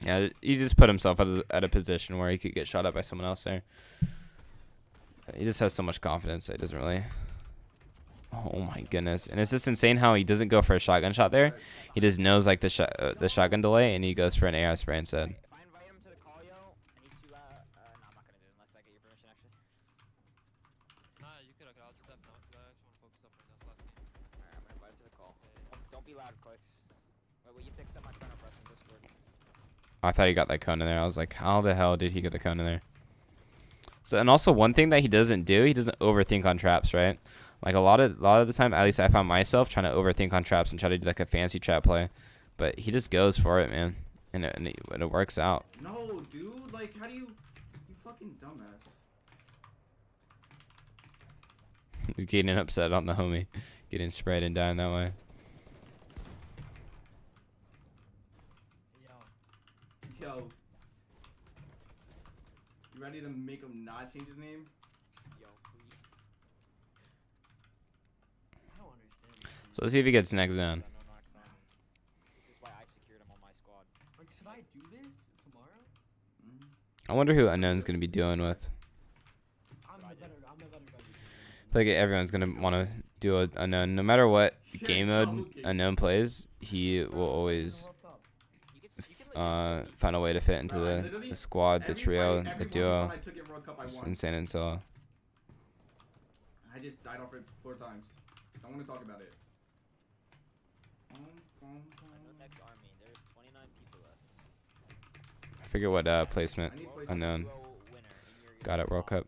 Yeah, he just put himself at a position where he could get shot at by someone else there. He just has so much confidence that he doesn't really. Oh my goodness! And it's just insane how he doesn't go for a shotgun shot there. He just knows like the shotgun delay, and he goes for an AR spray instead. If I invite him to the call, yo, I need to, no, I'm not gonna do it unless I get your permission, actually. Nah, you could. Okay, I'll do that now. 'Cause I actually want to focus up right now. It's last game. Alright, I'm gonna invite him to the call. Don't be loud, Clicks. Wait, will you pick up my friend or press in Discord? I thought he got that cone in there. I was like, how the hell did he get the cone in there? So, and also one thing that he doesn't do, he doesn't overthink on traps, right? Like a lot of the time, at least I found myself trying to overthink on traps and try to do like a fancy trap play, but he just goes for it, man, and it works out. No, dude. Like, how do you fucking dumbass. He's getting upset on the homie, getting sprayed and dying that way. Yo. You ready to make him not change his name? Yo, please. I don't understand. So let's see if he gets next zone. No knocks on. This is why I secured him on my squad. Like, should I do this tomorrow? I wonder who Unknown's gonna be dealing with. I'm the better guy. I feel like everyone's gonna want to do a Unknown, no matter what game mode Unknown plays. He will always find a way to fit into the squad, the trio, the duo. It's insane and solo. I just died off it 4 times. Don't want to talk about it. Next army, there's 29 people left. I forget what placement Unknown got at World Cup.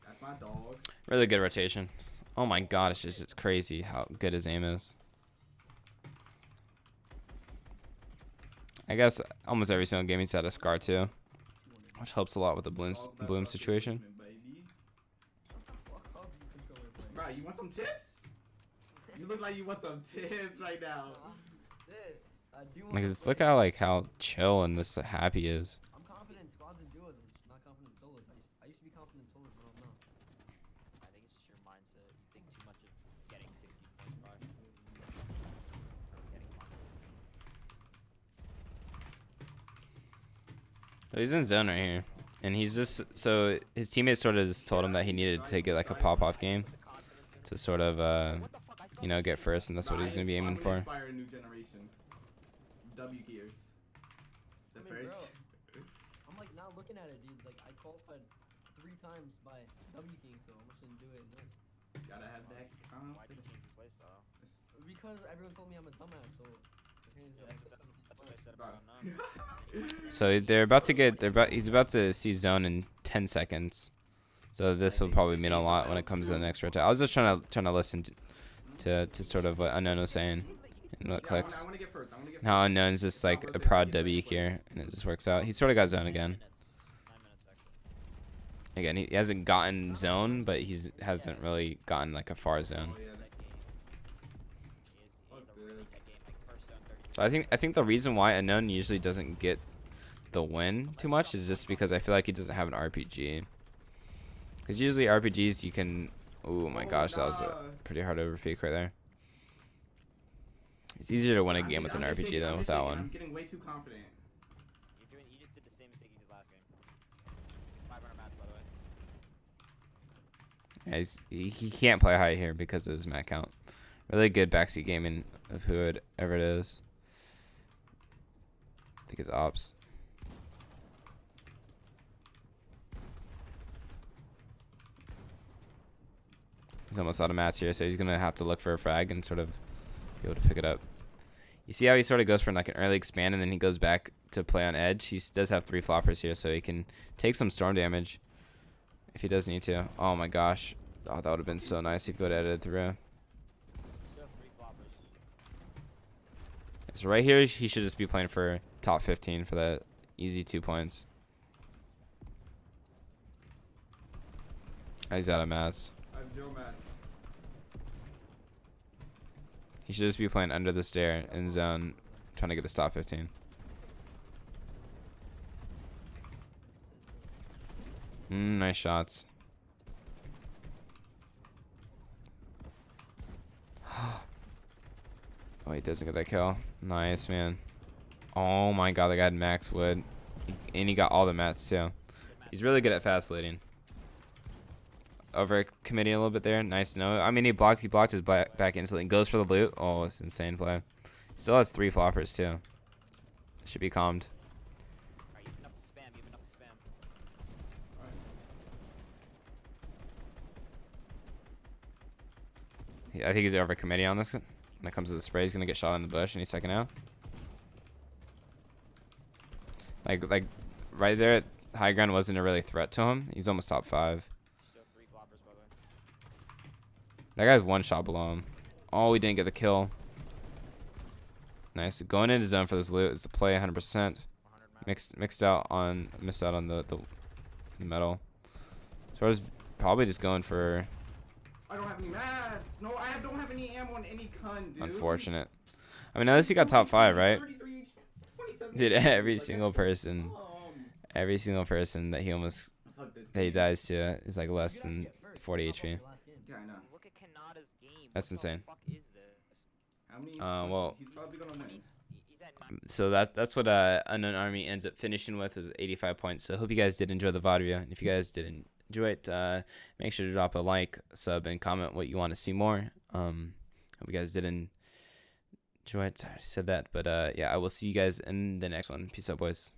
That's my dog. Really good rotation. Oh my god, it's crazy how good his aim is. I guess almost every single game he's had a scar too, which helps a lot with the bloom situation. Bro, you want some tips? You look like you want some tips right now. Like, just look how chill and this happy he is. I'm confident in squads and duos. I'm just not confident in solos. I used to be confident in solos, but I don't know. I think it's just your mindset. You think too much of getting 60 points by. So he's in zone right here, and he's just so his teammates sort of just told him that he needed to take it like a pop-off game to sort of you know, get first, and that's what he's gonna be aiming for. Inspire a new generation. W gears. The I mean, first. bro, I'm like not looking at it, dude. Like I qualified 3 times by W King, so I'm just gonna do it in this. Gotta have that Why did you change your playstyle? Because everyone told me I'm a dumbass, so. That's what I said about Unknown. So he's about to see zone in 10 seconds. So this will probably mean a lot when it comes to the next rotate. I was just trying to listen to sort of what Unknown was saying and what clicks. I wanna get first. How Unknown is just like a prod W here, and it just works out. He sort of got zone again. 9 minutes actually. Again, he hasn't gotten zone, but hasn't really gotten like a far zone. Oh, yeah. So I think the reason why Unknown usually doesn't get the win too much is just because I feel like he doesn't have an RPG. Because usually RPGs you can. Oh my gosh, that was a pretty hard overpeak right there. It's easier to win a game with an RPG than without one. I'm getting way too confident. You just did the same mistake you did last game. 500 mats, by the way. Yeah, he can't play high here because of his mat count. Really good backseat gaming of whoever it is. I think it's ops. He's almost out of mats here, so he's gonna have to look for a frag and sort of be able to pick it up. You see how he sort of goes for like an early expand and then he goes back to play on edge. He does have 3 floppers here, so he can take some storm damage if he does need to. Oh my gosh. Oh, that would have been so nice if he would have edited through. Still have 3 floppers. So right here, he should just be playing for top 15 for that easy 2 points. He's out of mats. I have 0 mats. He should just be playing under the stair in zone, trying to get the stop 15. Nice shots. Oh, he doesn't get that kill. Nice, man. Oh my god, the guy had max wood. And he got all the mats too. He's really good at fast leading. Over committing a little bit there. Nice to know. I mean, he blocked his back instantly. Goes for the loot. Oh, it's insane play. Still has 3 floppers too. Should be calmed. Alright, you have enough to spam. You have enough to spam. I think he's over committing on this. When it comes to the spray, he's gonna get shot in the bush and he's second out. Like right there, high ground wasn't a really threat to him. He's almost top 5. Still 3 floppers, by the way. That guy's 1 shot below him. Oh, he didn't get the kill. Nice. Going into zone for this loot is the play 100%. Missed out on the metal. So I was probably just going for. I don't have any mats. No, I don't have any ammo on any gun, dude. Unfortunate. I mean, at least he got top 5, right? 33, 27. Dude, every single person that he almost that he dies to is like less than 40 HP. Yeah, I know. Look at Kanada's game. That's insane. What the fuck is this? How many? Well. He's probably gonna win. He's at 9. So that's what UnknownArmy ends up finishing with, is 85 points. So I hope you guys did enjoy the VOD video. And if you guys did enjoy it, make sure to drop a like, sub, and comment what you want to see more. Hope you guys did enjoy it. I already said that, but yeah, I will see you guys in the next one. Peace out, boys.